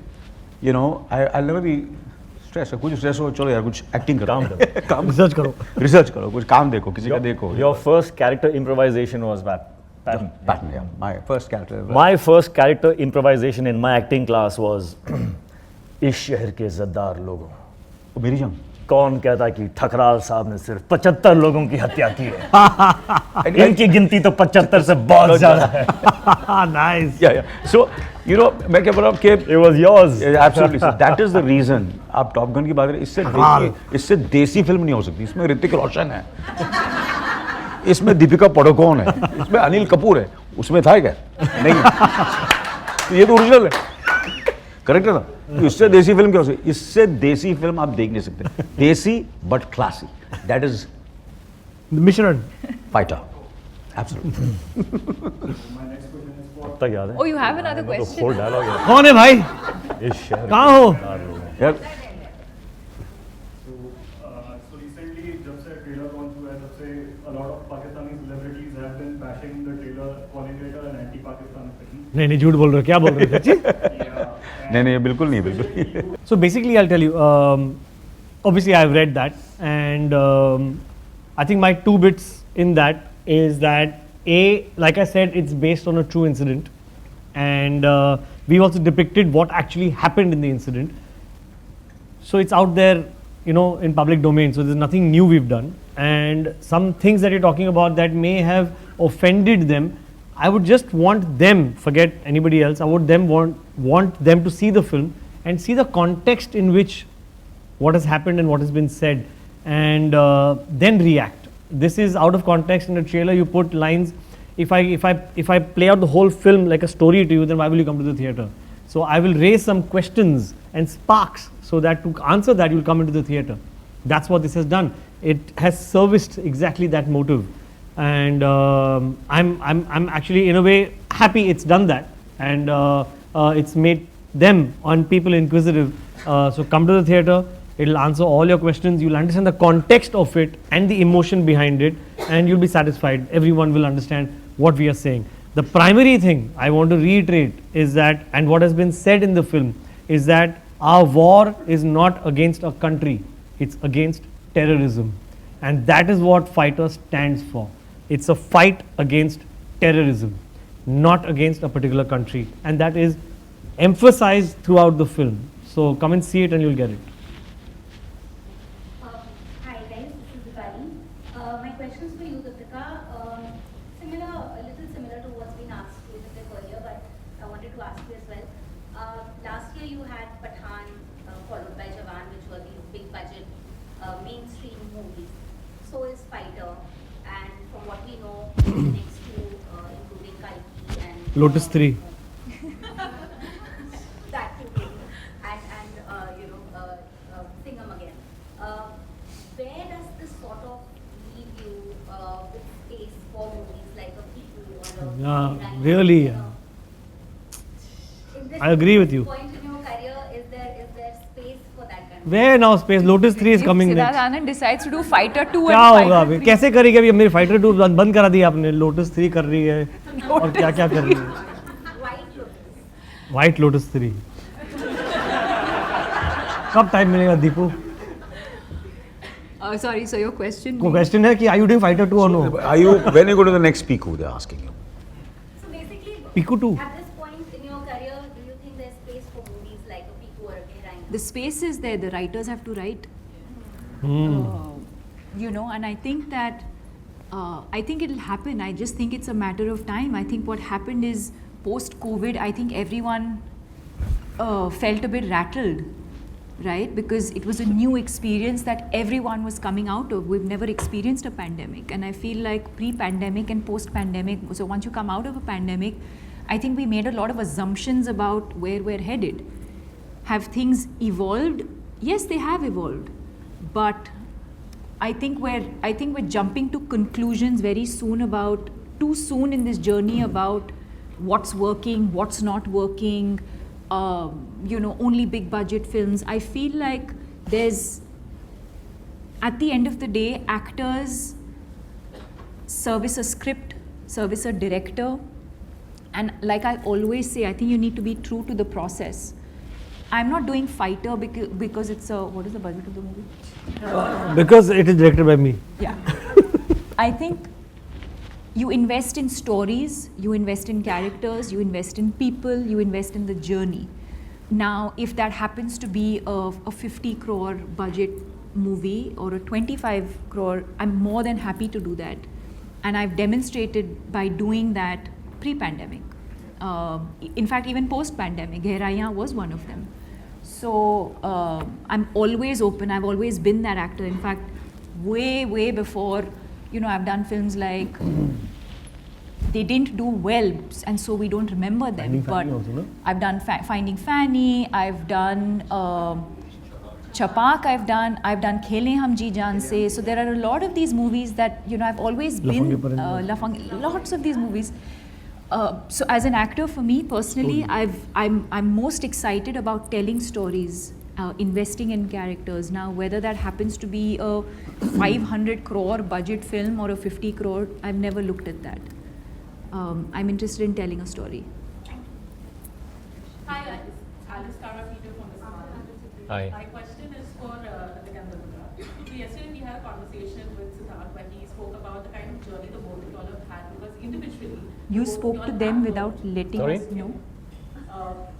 I'll never be stressed. कुछ stress हो, चलो यार, कुछ acting करो. काम Research करो. Research करो, कुछ काम देखो, किसी का देखो. Your first character improvisation was Patton. Patton, yeah. My first character. My first character improvisation in my acting class was इस शहर के ज़द्दार लोगों. मेरी जंग. कौन कहता कि ठकराल साहब ने सिर्फ 75 लोगों की हत्या की है? इनकी गिनती तो 75 से बहुत ज़्यादा है. Nice. Yeah. So, मैं क्या बोल रहा हूँ कि It was yours. Absolutely. So that is the reason. आप टॉप गन की बात करें, इससे देसी फिल्म नहीं हो सकती. इसमें ऋतिक रोशन है, इसमें दीपिका पादुकोण है, इसमें अनिल कपूर है. उसमें था क्या? नहीं. तो ये तो ओरिजिनल है. करेक्ट है ना? तो इससे देसी फिल्म क्या हो सकती? इससे देसी फिल्म आप देख नहीं सकते. देसी but classy. That is Mishran. fighter. Absolutely. तक याद है? Oh, you have another question? Whole dialogue है. कौन है भाई? इस शहर कहाँ हो? Yeah. So recently, जब से trailer launch हुआ है, तब से a lot of Pakistani celebrities have been bashing the trailer, calling it an anti-Pakistan film. नहीं झूठ बोल रहे हो. क्या बोल रहे हो? सच्ची? नहीं बिल्कुल नहीं. So basically, I'll tell you. Obviously, I've read that, and I think my two bits in that is that like I said, it's based on a true incident, and we also depicted what actually happened in the incident. So it's out there, in public domain. So there's nothing new we've done, and some things that you're talking about that may have offended them. I would just want them, forget anybody else, I would want them to see the film and see the context in which what has happened and what has been said, and then react. This is out of context. In a trailer you put lines. If I play out the whole film like a story to you, then why will you come to the theatre? So I will raise some questions and sparks so that to answer that you'll come into the theatre. That's what this has done. It has serviced exactly that motive, and I'm actually in a way happy it's done that, and it's made them on people inquisitive. So come to the theatre. It'll answer all your questions. You'll understand the context of it and the emotion behind it, and you'll be satisfied. Everyone will understand what we are saying. The primary thing I want to reiterate is that, and what has been said in the film, is that our war is not against a country, it's against terrorism. And that is what Fighter stands for. It's a fight against terrorism, not against a particular country. And that is emphasized throughout the film. So come and see it and you'll get it. Hi guys, this is Deepika. My question is for you, Deepika. A little similar to what's been asked earlier, but I wanted to ask you as well. Last year you had Pathan followed by Jawan, which were these big budget mainstream movies. So is Fighter, and from what we know, the next two, including Kalki and Lotus 3. That too, and Singham again. Where does this sort of leave you with space for movies like a Piku or a Yeah, really. in this I agree with you. point in your career, is there space for that kind of? Where now space? Lotus 3 is If coming Siddharth next. Anand decides to do Fighter 2 क्या and होगा Fighter अभी 3. कैसे करेगी अभी मेरी fighter 2 बंद करा दी आपने लोटस 3 कर रही है और क्या क्या कर रही है White Lotus. व्हाइट लोटस 3 कब टाइम मिलेगा Deepu Sorry, so your question? को क्वेश्चन है कि आर यू डूइंग फाइटर 2 और no Are you, when you go to the next Piku, they're asking you. So basically, Piku 2. at this point in your career, do you think there's space for movies like a Piku or a Gehrain? The space is there, the writers have to write. And I think that, I think it'll happen. I just think it's a matter of time. I think what happened is post-COVID, I think everyone felt a bit rattled, right? Because it was a new experience that everyone was coming out of. We've never experienced a pandemic. And I feel like pre-pandemic and post-pandemic, so once you come out of a pandemic, I think we made a lot of assumptions about where we're headed. Have things evolved? Yes, they have evolved. But I think we're jumping to conclusions very soon about, too soon in this journey about what's working, what's not working, only big budget films. I feel like there's, at the end of the day, actors service a script, service a director. And like I always say, I think you need to be true to the process. I'm not doing Fighter because it's a, what is the budget of the movie? because it is directed by me. Yeah. I think you invest in stories, you invest in characters, you invest in people, you invest in the journey. Now, if that happens to be a 50 crore budget movie or a 25 crore, I'm more than happy to do that. And I've demonstrated by doing that pre-pandemic. In fact, even post-pandemic, Gehrayan was one of them. So I'm always open. I've always been that actor. In fact, way before, I've done films like they didn't do well, and so we don't remember them. But I've done Finding Fanny. I've done Chapak. I've done Khele Hum Ji Jaan Se. So there are a lot of these movies that I've always been lots of these movies. So as an actor, for me personally, I'm most excited about telling stories, investing in characters. Now, whether that happens to be a 500 crore budget film or a 50 crore, I've never looked at that. I'm interested in telling a story. Hi guys, Alice Peter from the Smart. Hi. My question is for Hrithik and Deepika. So yesterday we had a conversation with Siddharth when he spoke about the kind of journey the both of y'all have had, because individually You both spoke y'all to them have without worked. letting Sorry? us know.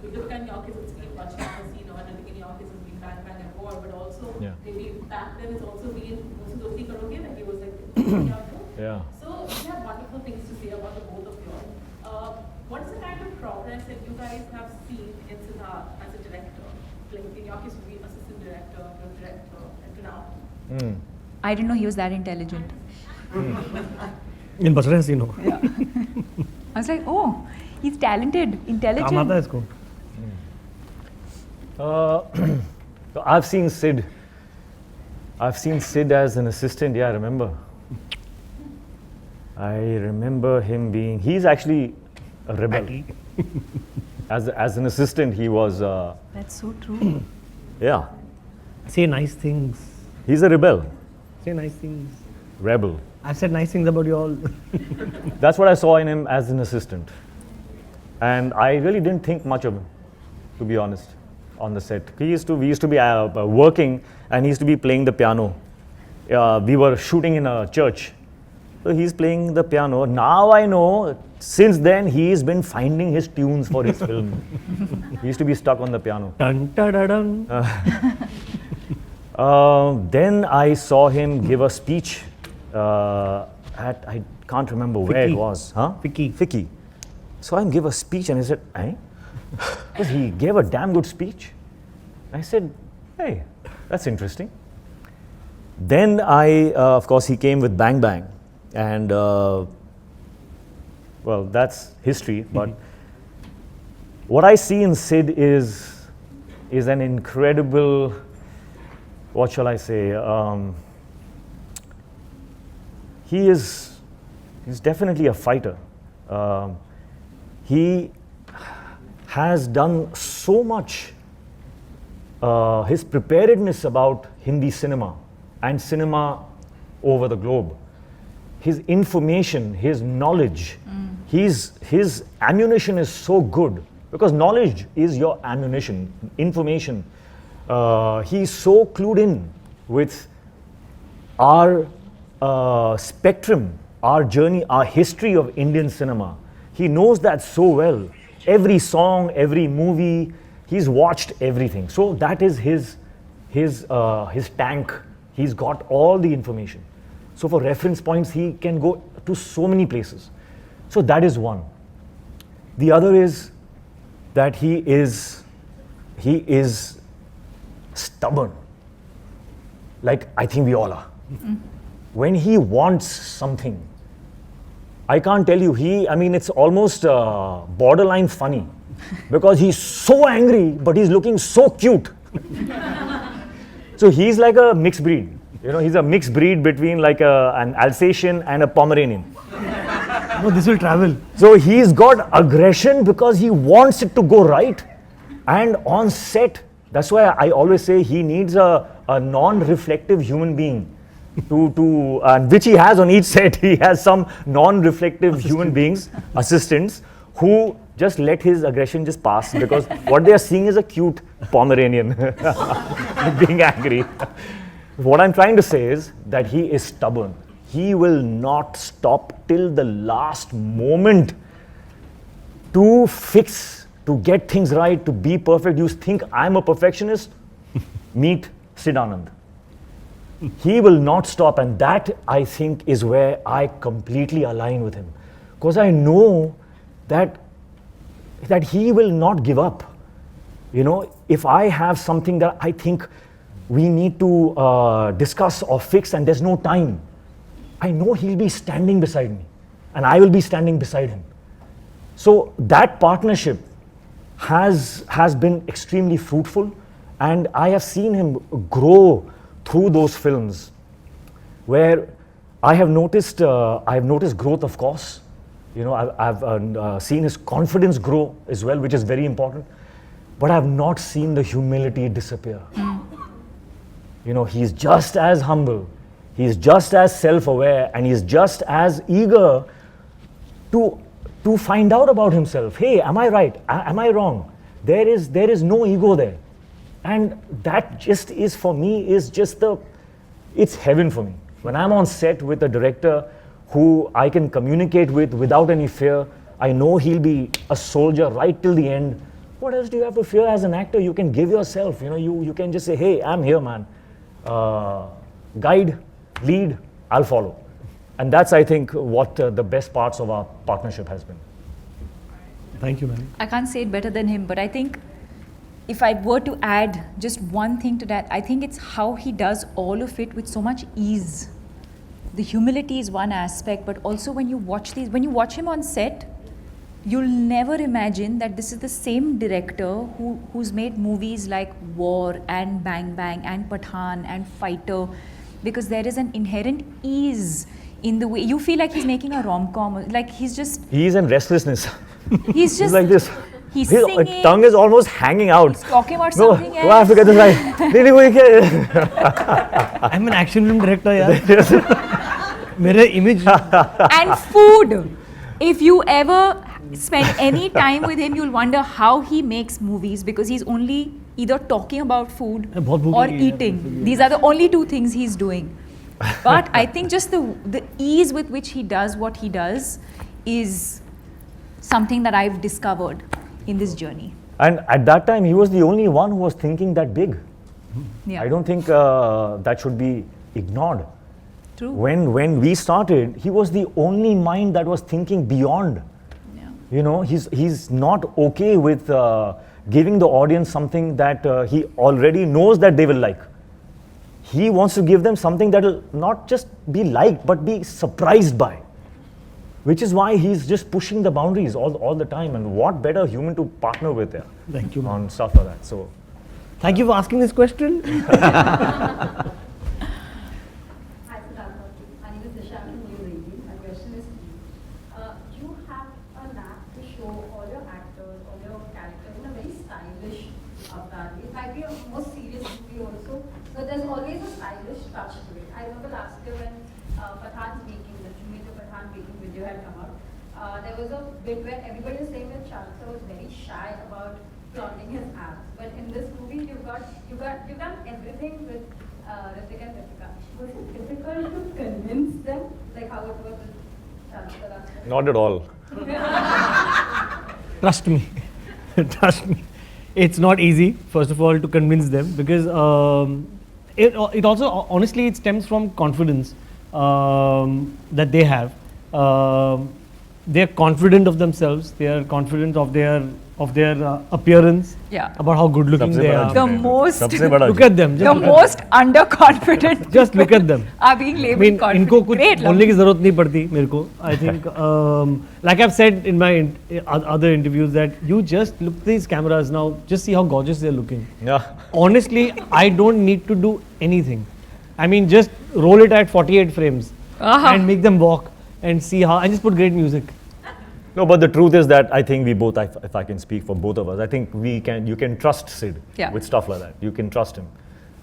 Deepika, in your case it's been much more seen, and in your case it's been Bang Bang and War, but also maybe back then it's also been Dosti Karoge, when he was like Yeah. So we have wonderful things to say about the both of you all. York used to be assistant director, director, and now. I didn't know he was that intelligent. In बच रहे हैं scene हो I was like, oh, he's talented, काम intelligent. आता है इसको I've seen Sid. I've seen Sid as an assistant. Yeah, I remember. I remember him being. He's actually a rebel. As an assistant, he was. That's so true. Yeah, say nice things he's a rebel, say nice things rebel. I've said nice things about you all That's what I saw in him as an assistant, and I really didn't think much of him, to be honest, on the set. We used to be working, and he used to be playing the piano. We were shooting in a church, so he's playing the piano. Now I know. Since then, he's been finding his tunes for his film. He used to be stuck on the piano. dun, da, da, dun. Then I saw him give a speech at, I can't remember where it Ficky. was. Huh? Ficky. Saw him give a speech and I said, eh? Because he gave a damn good speech. I said, hey, that's interesting. Then of course, he came with Bang Bang. And, well, that's history. But what I see in Sid is an incredible, what shall I say? He's definitely a fighter. He has done so much. His preparedness about Hindi cinema and cinema over the globe, his information, his knowledge, his ammunition is so good, because knowledge is your ammunition, information. He's so clued in with our spectrum, our journey, our history of Indian cinema. He knows that so well. Every song, every movie, he's watched everything. So that is his tank. He's got all the information. So for reference points, he can go to so many places. So that is one. The other is that he is stubborn. Like I think we all are. When he wants something, I can't tell you, it's almost borderline funny, because he's so angry, but he's looking so cute. So he's like a mixed breed. He's a mixed breed between like an Alsatian and a Pomeranian. No, this will travel. So he's got aggression because he wants it to go right. And on set, that's why I always say he needs a non-reflective human being. Which he has on each set. He has some non-reflective human beings, assistants, who just let his aggression just pass, because what they are seeing is a cute Pomeranian being angry. What I'm trying to say is that he is stubborn. He will not stop till the last moment to fix, to get things right, to be perfect. You think I'm a perfectionist? Meet Sid Anand. He will not stop, and that I think is where I completely align with him, because I know that he will not give up. If I have something that I think we need to discuss or fix and there's no time, I know he'll be standing beside me and I will be standing beside him. So that partnership has been extremely fruitful, and I have seen him grow through those films, where I have noticed growth, of course. I've seen his confidence grow as well, which is very important. But I've not seen the humility disappear. He's just as humble, he's just as self-aware, and he's just as eager to find out about himself. Hey, am I right? Am I wrong? There is no ego there. And that just is, for me, it's heaven for me. When I'm on set with a director who I can communicate with without any fear, I know he'll be a soldier right till the end. What else do you have to fear as an actor? You can give yourself, you can just say, hey, I'm here, man. Guide, lead, I'll follow. And that's, I think, what the best parts of our partnership has been. Thank you, man. I can't say it better than him, but I think if I were to add just one thing to that, I think it's how he does all of it with so much ease. The humility is one aspect, but also when you watch him on set, you'll never imagine that this is the same director who's made movies like War and Bang Bang and Pathaan and Fighter, because there is an inherent ease in the way you feel like he's making a rom-com, like he's in restlessness. He's just like this. He's His singing. tongue is almost hanging out. He's talking about No, something I have to get else. this right. I'm an action film director, yaar. Mere image. And food. If you ever spend any time with him, you'll wonder how he makes movies, because he's only either talking about food बहुत भूख or लगी है यार, eating. These are the only two things he's doing. But I think just the ease with which he does what he does is something that I've discovered in this journey. And at that time, he was the only one who was thinking that big. Yeah. I don't think that should be ignored. True. When we started, he was the only mind that was thinking beyond. Yeah. You know, he's not okay with giving the audience something that he already knows that they will like. He wants to give them something that will not just be liked, but be surprised by. Which is why he's just pushing the boundaries all the time. And what better human to partner with there? Thank you. On stuff like that. So, Thank you for asking this question. Hi, Siddharth. My name is Disha from New Radio. My question is to you. You have a knack to show all your actors, all your characters in a very stylish avatar. It might be a more serious movie also, but there's always a stylish touch to it. I remember last year when Pathaan's making, the Jumita Pathaan making video had come out, there was a bit where everybody was saying that Chalsa was very shy about flaunting his abs. But in this movie, you've done everything with Hrithik and Deepika. Was it difficult to convince them, like how it was with Chalsa last time? not at all. Trust me. Trust me. It's not easy, first of all, to convince them, because it also, honestly, it stems from confidence that they have. They're confident of themselves. They are confident of their appearance. Yeah. About how good looking they are. The most, Look at them. the most underconfident. Just look at them. Are being I labeled mean, confident. इनको कुछ Great, बोलने की ज़रूरत नहीं पड़ती मेरे को. I think, like I've said in my other interviews, that you just look at these cameras now, just see how gorgeous they're looking. Yeah. Honestly, I don't need to do anything. I mean, just roll it at 48 frames and make them walk and see how, and just put great music. No, but the truth is that I think we both, if I can speak for both of us, I think you can trust Sid with stuff like that. You can trust him.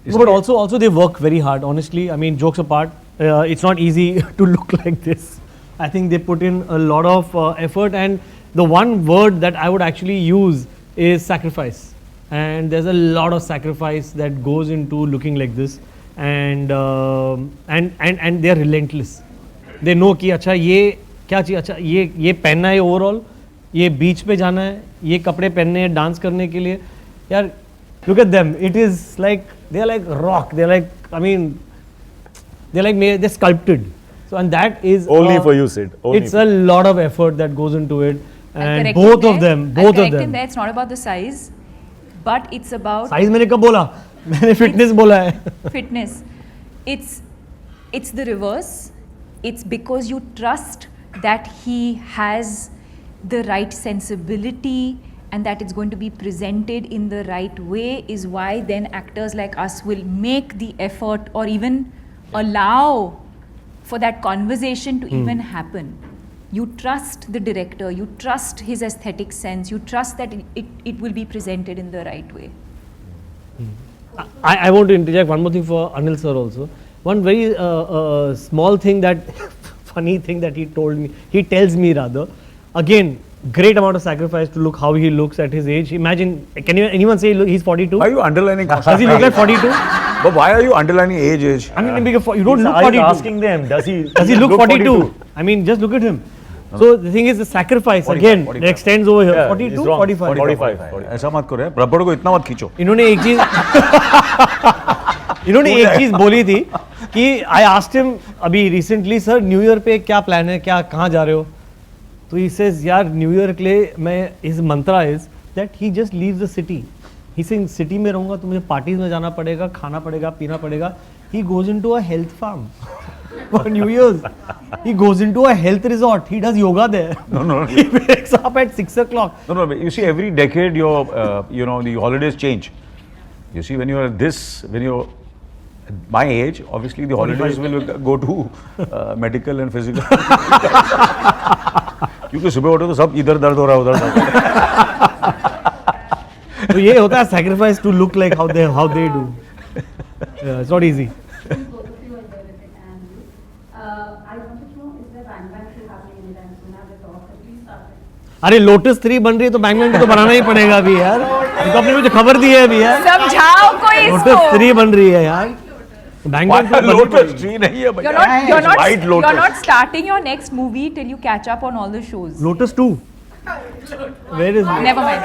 No, but also they work very hard. Honestly, I mean, jokes apart, it's not easy to look like this. I think they put in a lot of effort, and the one word that I would actually use is sacrifice. And there's a lot of sacrifice that goes into looking like this, and they're relentless. They know कि अच्छा ये क्या चाहिए, अच्छा ये पहनना है overall, ये बीच पे जाना है, ये कपड़े पहनने हैं डांस करने के लिए. यार, look at them. It is like they're like rock. They're like, I mean, they're sculpted. So, and that is Only for you, Sid. Only it's a lot of effort that goes into it, I'll and correct both him of there. them, I'll both of correct him them. there. It's not about the size, but it's about Size मैंने कब बोला? मैंने fitness बोला है. fitness. It's the reverse. It's because you trust that he has the right sensibility and that it's going to be presented in the right way, is why then actors like us will make the effort or even allow for that conversation to even happen. You trust the director, you trust his aesthetic sense, you trust that it will be presented in the right way. I want to interject one more thing for Anil sir also. One very small thing that, funny thing that he tells me rather. Again, great amount of sacrifice to look how he looks at his age. Imagine, can anyone say he's 42? Why are you underlining? Does he look like 42? But why are you underlining age? I mean, because you don't look Are 42. you asking them, does he look 42? I mean, just look at him. So the thing is, the sacrifice 45, again 45. that extends over here. Yeah, 42, he's wrong. 45. 45. ऐसा मत करो, रबड़ को इतना मत खींचो. इन्होंने एक चीज बोली थी कि I asked him अभी recently, sir, New Year पे क्या plan है, क्या कहाँ जा रहे हो? तो he says, यार New Year के लिए मैं, his mantra is that he just leaves the city. He's saying city में रहूँगा तो मुझे parties में जाना पड़ेगा, खाना पड़ेगा, पीना पड़ेगा. He goes into a health farm for New Year's. He goes into a health resort. He does yoga there. No. He wakes up at 6 o'clock. No. You see, every decade, your the holidays change. You see, when you're my age, obviously the holidays will go to medical and physical. क्योंकि सुबह उठो तो सब इधर दर्द हो रहा है उधर दर्द. तो ये होता है sacrifice to look like how they do. Yeah, it's not easy. Both of you are there with it, and you. I wanted to know, is there Bang Bang 2 happening anytime soon? Have the talk at least started? अरे lotus 3 बन रही है तो Bang Bang 2 तो बनाना ही पड़ेगा अभी यार. इनको अपने मुझे खबर दी है अभी यार. समझाओ कोई इसको. लोटस 3 बन रही है यार. Bang Bang 2 Lotus tree नहीं है भैया. You're not starting your next movie till you catch up on all the shows. Lotus 2. Where is it? Never mind.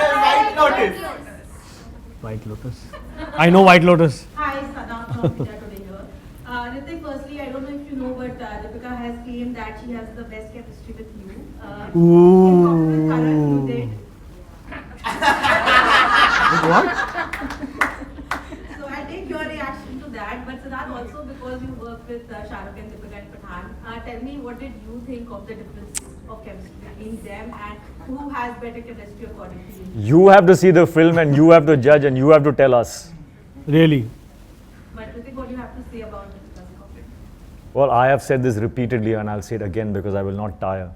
White Lotus. I know White Lotus. Hi, Sada from India Today here. Hrithik, firstly, I don't know if you know, but Deepika has claimed that she has the best chemistry with you. Ooh. In Karan, you did. What? So I take your reaction to that, but Siddharth, also because you work with Shah Rukh and Deepika and Pathan, tell me what did you think of the differences of chemistry between them and who has better chemistry according to you? You have to see the film and you have to judge and you have to tell us. Really? But Hrithik, what do you have to say about this conflict? Well, I have said this repeatedly and I'll say it again because I will not tire.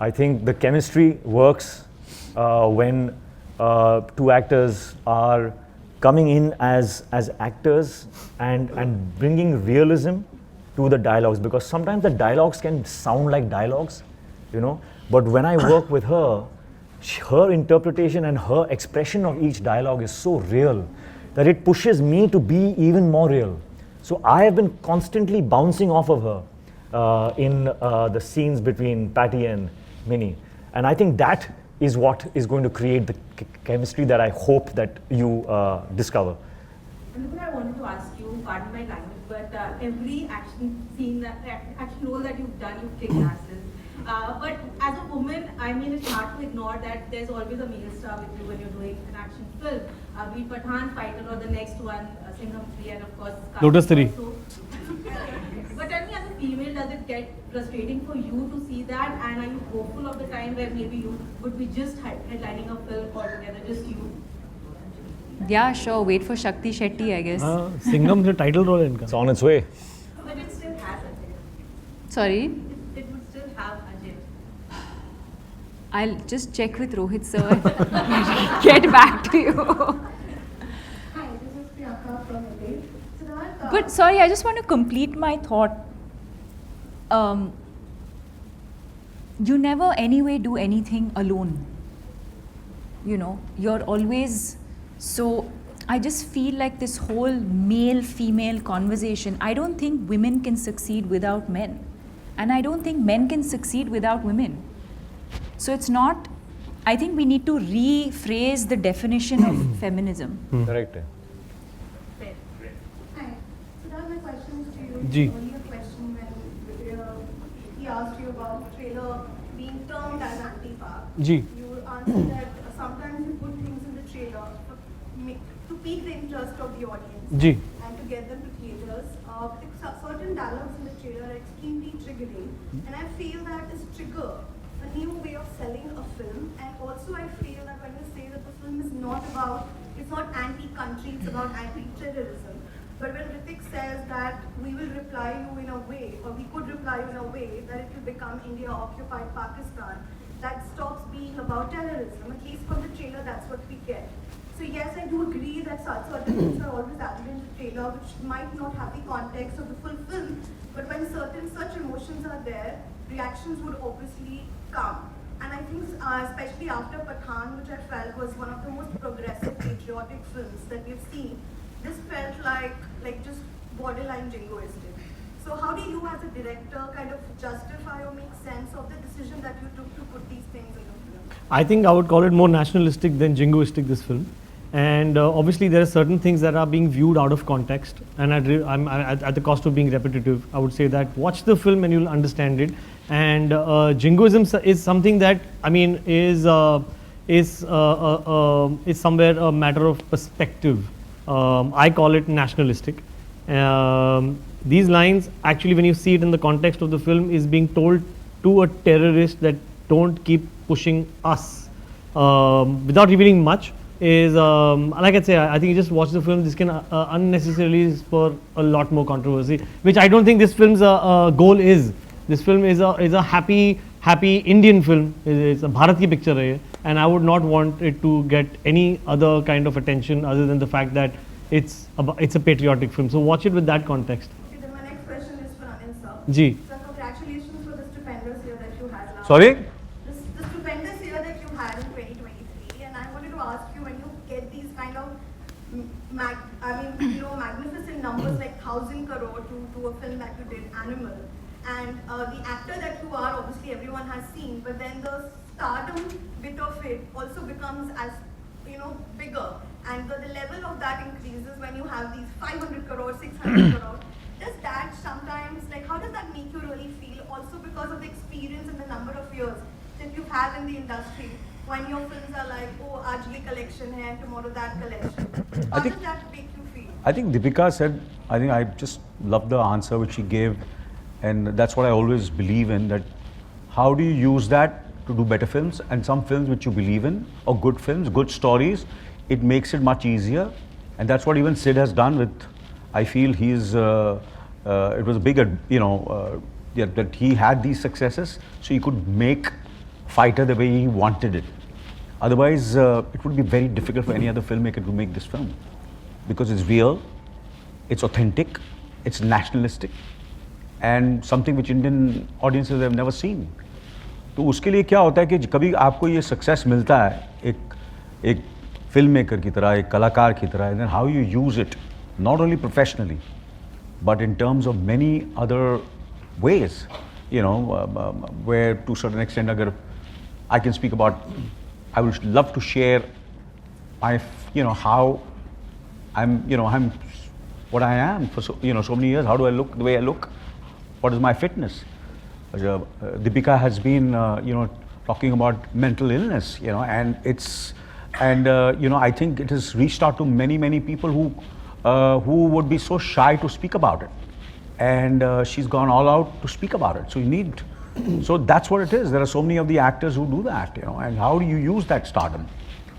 I think the chemistry works when two actors are coming in as actors and bringing realism to the dialogues, because sometimes the dialogues can sound like dialogues, but when I work with her, her interpretation and her expression of each dialogue is so real that it pushes me to be even more real. So I have been constantly bouncing off of her in the scenes between Patty and Minnie. And I think that is what is going to create the chemistry that I hope that you discover. And I wanted to ask you, pardon my language, but every action scene, action role that you've done, you've kicked asses. But as a woman, I mean, it's hard to ignore that there's always a male star with you when you're doing an action film. Be it Pathan, Fighter, or the next one, Singham 3, and of course, Lotus 3. But tell me, as a female, does it get frustrating for you to see that? And are you hopeful of the time where maybe you would be just headlining a film altogether, just you? Yeah, sure. Wait for Shakti Shetty, I guess. Singham से title role है इनका. It's on its way. But it still has Ajay. Sorry? It would still have Ajay. I'll just check with Rohit sir and get back to you. Hi, this is Priyanka from Mumbai. Siddharth, But sorry, I just want to complete my thought. You never anyway do anything alone. You're always so. I just feel like this whole male-female conversation, I don't think women can succeed without men. And I don't think men can succeed without women. So it's not, I think we need to rephrase the definition of feminism. Correct. Hi. Siddharth, my question is to you. Ji. Only a question when he asked you about the trailer being termed as anti-far. Ji. You answered that sometimes you put things in the trailer to pique the interest of the audience. Ji. And to get them to theatres. Certain dialogues in the trailer are extremely triggering, and I feel that is trigger a new way of selling a film. And also I feel that when we say that the film is not about, it's not anti-country, it's about anti-terrorism. But when Hrithik says that we will reply you in a way, or we could reply you in a way that it will become India occupied Pakistan, that stops being about terrorism. At least from the trailer, that's what we get. So yes, I do agree that certain things are always added in the trailer, which might not have the context of the full film. But when certain such emotions are there, reactions would obviously come. And I think, especially after Pathan, which I felt was one of the most progressive patriotic films that we've seen, this felt like just borderline jingoistic. So how do you, as a director, kind of justify or make sense of the decision that you took to put these things in the film? I think I would call it more nationalistic than jingoistic, this film. And obviously there are certain things that are being viewed out of context, and I'm at the cost of being repetitive, I would say that watch the film and you'll understand it. And jingoism is something that, I mean, is is somewhere a matter of perspective. I call it nationalistic. These lines, actually, when you see it in the context of the film, is being told to a terrorist that don't keep pushing us. Without revealing much, is like I say, I think you just watch the film. This can unnecessarily spur a lot more controversy, which I don't think this film's goal is. This film is a happy Indian film. It's a Bharati picture, and I would not want it to get any other kind of attention other than the fact that it's a patriotic film. So watch it with that context. Okay, then my next question is for Anil sir. Ji. Sir, congratulations for the stupendous year that you had last Sorry? The stupendous year that you had in 2023, and I wanted to ask you, when you get these kind of magnificent numbers like 1,000 crore to a film that you did, Animal, and the actor that you are, obviously everyone has seen, but then the stardom bit of it also becomes as bigger, and the level of that increases when you have these 500 crore, 600 crore. Does that sometimes, how does that make you really feel? Also because of the experience and the number of years that you've had in the industry, when your films are like, oh, aaj collection hai and tomorrow that collection. How does that make you feel? I think Deepika said, I think I just love the answer which she gave, and that's what I always believe in, that how do you use that to do better films, and some films which you believe in, or good films, good stories, it makes it much easier, and that's what even Sid has done with, I feel he's, it was a big, that he had these successes, so he could make Fighter the way he wanted it. Otherwise, it would be very difficult for any other filmmaker to make this film, because it's real, it's authentic, it's nationalistic, and something which Indian audiences have never seen. तो उसके लिए क्या होता है कि कभी आपको ये सक्सेस मिलता है एक फिल्म मेकर की तरह, एक कलाकार की तरह, then how you use it, not only professionally, but in terms of many other ways, where to a certain extent, agar I can speak about, I would love to share my, how I'm what I am for so many years. How do I look the way I look? What is my fitness? Deepika has been, talking about mental illness, and I think it has reached out to many people who would be so shy to speak about it, and she's gone all out to speak about it. So that's what it is. There are so many of the actors who do that, and how do you use that stardom?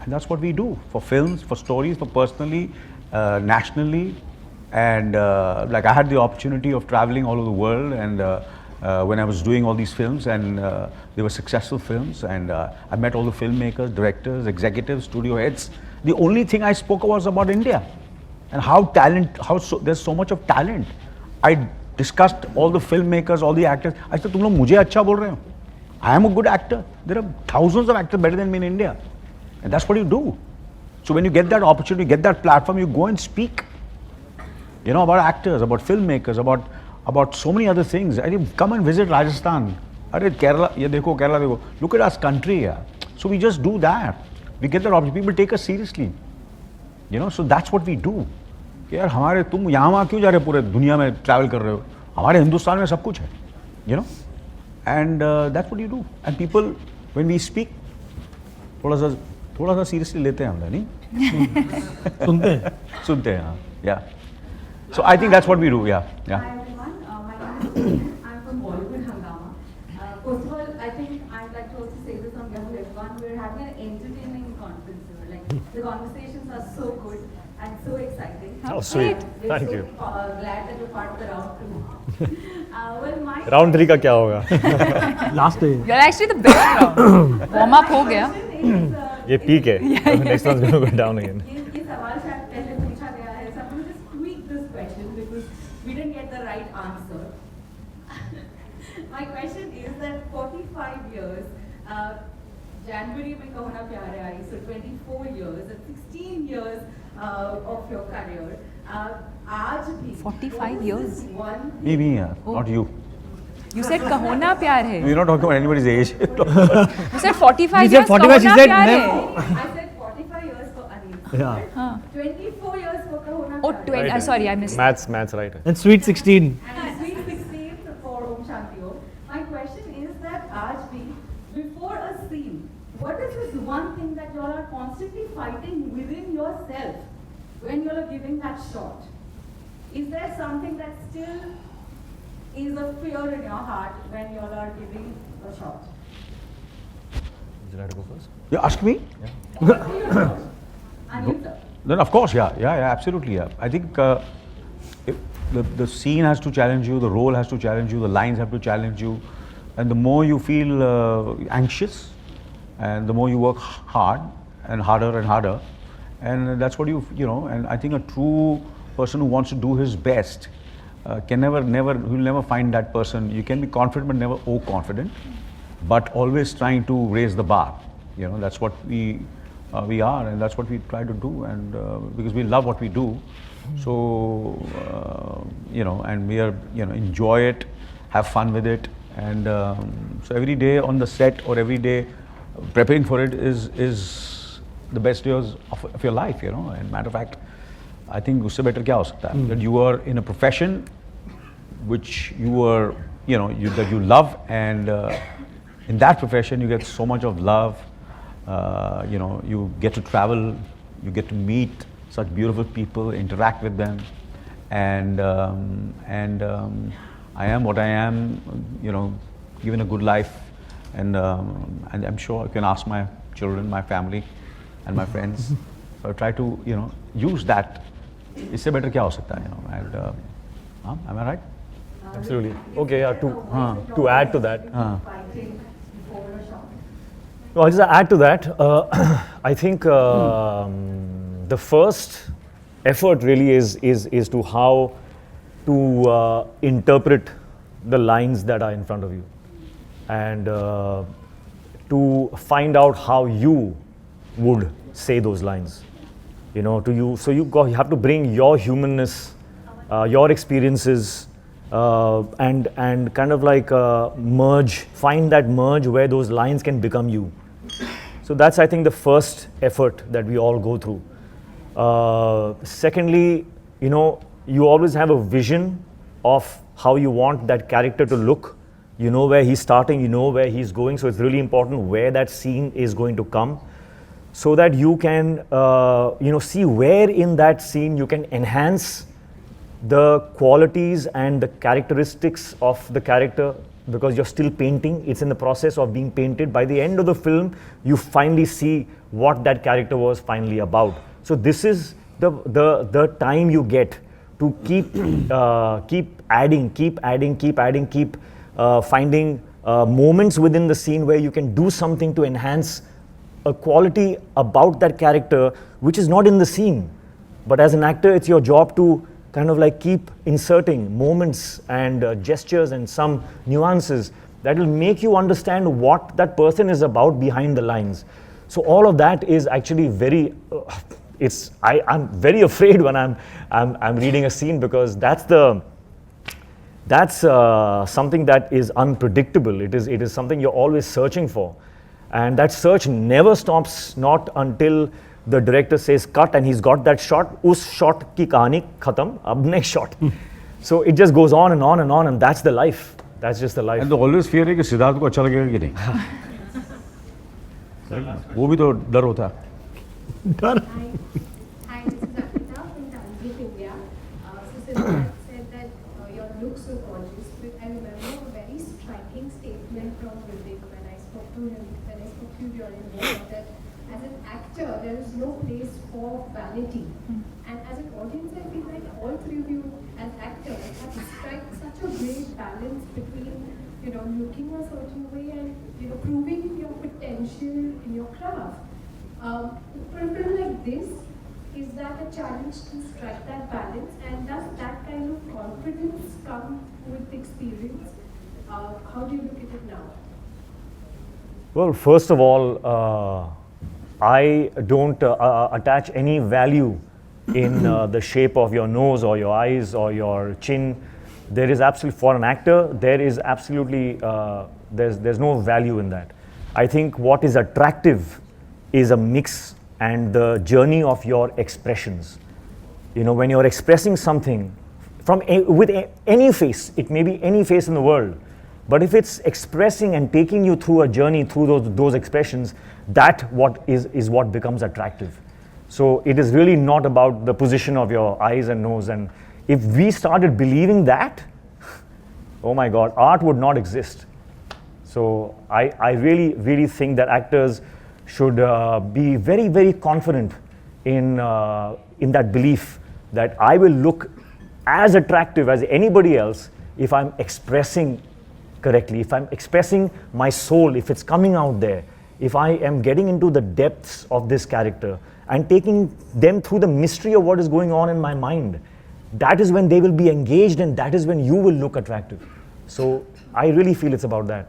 And that's what we do for films, for stories, for personally, nationally, and like I had the opportunity of traveling all over the world, and when I was doing all these films, and they were successful films, and I met all the filmmakers, directors, executives, studio heads. The only thing I spoke was about India and there's so much of talent. I discussed all the filmmakers, all the actors. I said, तुम लोग मुझे अच्छा बोल रहे हो? I am a good actor. There are thousands of actors better than me in India, and that's what you do. So when you get that opportunity, get that platform, you go and speak, about actors, about filmmakers, about so many other things. I mean, come and visit Rajasthan. Kerala, Kerala dekho. Look at us country here. So we just do that. We get that opportunity. People take us seriously. So that's what we do. यार तुम यहाँ वहाँ क्यों जा रहे हो, पूरे दुनिया में ट्रैवल कर रहे हो? हमारे हिंदुस्तान में सब कुछ है, and that's what you do. And people, when we speak, थोड़ा सा seriously लेते हैं हम, नहीं? सुनते हैं, हाँ, yeah. So I think that's what we do, yeah. Hi everyone, my name is Deepika. I'm from Bollyywood, Hungama. First of all, I think I'd like to also say this on behalf of everyone. We're having an entertaining conference here. The conversations are so good and so exciting. Oh, sweet. Thank you. Glad that you're part of the round 2. Round 3 का क्या होगा? Last day. You're actually the best round. Warm up हो गया. ये peak है. Next one's going to go down again. ये सवाल शायद पहले पूछा गया है. So I'm going to just tweak this question because we didn't get the right answer. My question is that 45 years, January में कहो ना प्यारे आई, so 24 years, 16 years of your career. आज भी 45 years. Me, yeah, not you. You said kahona pyar hai. We're not talking about anybody's age. You said 45 You years. said 45, she said I said 45 years for Anil. Yeah. 24 years for kahona Oh, pyar 20. hai. Sorry, I missed. Maths right. And Sweet 16. And Sweet 16 for Om Shanti Om. My question is that आज भी before a scene, what is this one thing that you all are constantly fighting within yourself when you are giving that shot? Is there something that still is a fear in your heart when you all are giving a shot? Would you like to go first? You ask me? Anil sir. Then of course, yeah, absolutely, yeah. I think the scene has to challenge you, the role has to challenge you, the lines have to challenge you, and the more you feel anxious, and the more you work hard and harder, and that's what you know. And I think a true person who wants to do his best will never find that person. You can be confident but never overconfident, but always trying to raise the bar. You know, that's what we are, and that's what we try to do, and because we love what we do, so you know, and we are, you know, enjoy it, have fun with it, and so every day on the set or every day preparing for it is the best years of your life, you know. And matter of fact, I think usse better kya ho sakta hai, that you are in a profession which you are, you know, that you love, and in that profession you get so much of love. You know, you get to travel, you get to meet such beautiful people, interact with them, and I am what I am, you know, given a good life, and I'm sure I can ask my children, my family, and my friends. So I try to, you know, use that. Isse better kya ho sakta hai, you know, and am I right? Absolutely. Okay, yeah, to add to that. Fighting before a shot. I'll just add to that. I think the first effort really is to how to interpret the lines that are in front of you, and to find out how you would say those lines. You know, to you. So you have to bring your humanness, your experiences, and kind of like find that merge where those lines can become you. So that's, I think, the first effort that we all go through. Secondly, you know, you always have a vision of how you want that character to look. You know where he's starting, you know where he's going, so it's really important where that scene is going to come, so that you can, you know, see where in that scene you can enhance the qualities and the characteristics of the character, because you're still painting. It's in the process of being painted. By the end of the film, you finally see what that character was finally about. So this is the time you get to keep finding moments within the scene where you can do something to enhance a quality about that character which is not in the scene. But as an actor, it's your job to kind of like keep inserting moments and gestures and some nuances that will make you understand what that person is about behind the lines. So all of that is actually very, I'm very afraid when I'm reading a scene, because that's something that is unpredictable. It is something you're always searching for, and that search never stops, not until the director says cut and he's got that shot. Us shot ki kahani khatam, ab next shot. So it just goes on and on and on, and that's the life. That's just the life. And the always fear है कि सिद्धार्थ को अच्छा लगेगा कि नहीं. वो भी तो डर होता है. Done. Hi, this is Akita from Tanzania, India. So Siddharth said that your looks were gorgeous, but I remember a very striking statement from Hrithik when I spoke to you during work, that as an actor, there is no place for vanity. And as an audience, I feel like all three of you as actors have to strike such a great balance between, you know, looking a certain way and, you know, proving your potential in your craft. For a film like this, is that a challenge to strike that balance, and does that kind of confidence come with experience? How do you look at it now? Well, first of all, I don't attach any value in the shape of your nose or your eyes or your chin. There is absolutely, for an actor, there is absolutely, there's no value in that. I think what is attractive is a mix and the journey of your expressions. You know, when you're expressing something with any face, it may be any face in the world, But if it's expressing and taking you through a journey through those expressions, that is what becomes attractive. So it is really not about the position of your eyes and nose. And if we started believing that, oh my God, art would not exist. So I really think that actors should be very, very confident in that belief that I will look as attractive as anybody else if I'm expressing correctly, if I'm expressing my soul, if it's coming out there, if I am getting into the depths of this character and taking them through the mystery of what is going on in my mind. That is when they will be engaged, and that is when you will look attractive. So I really feel it's about that.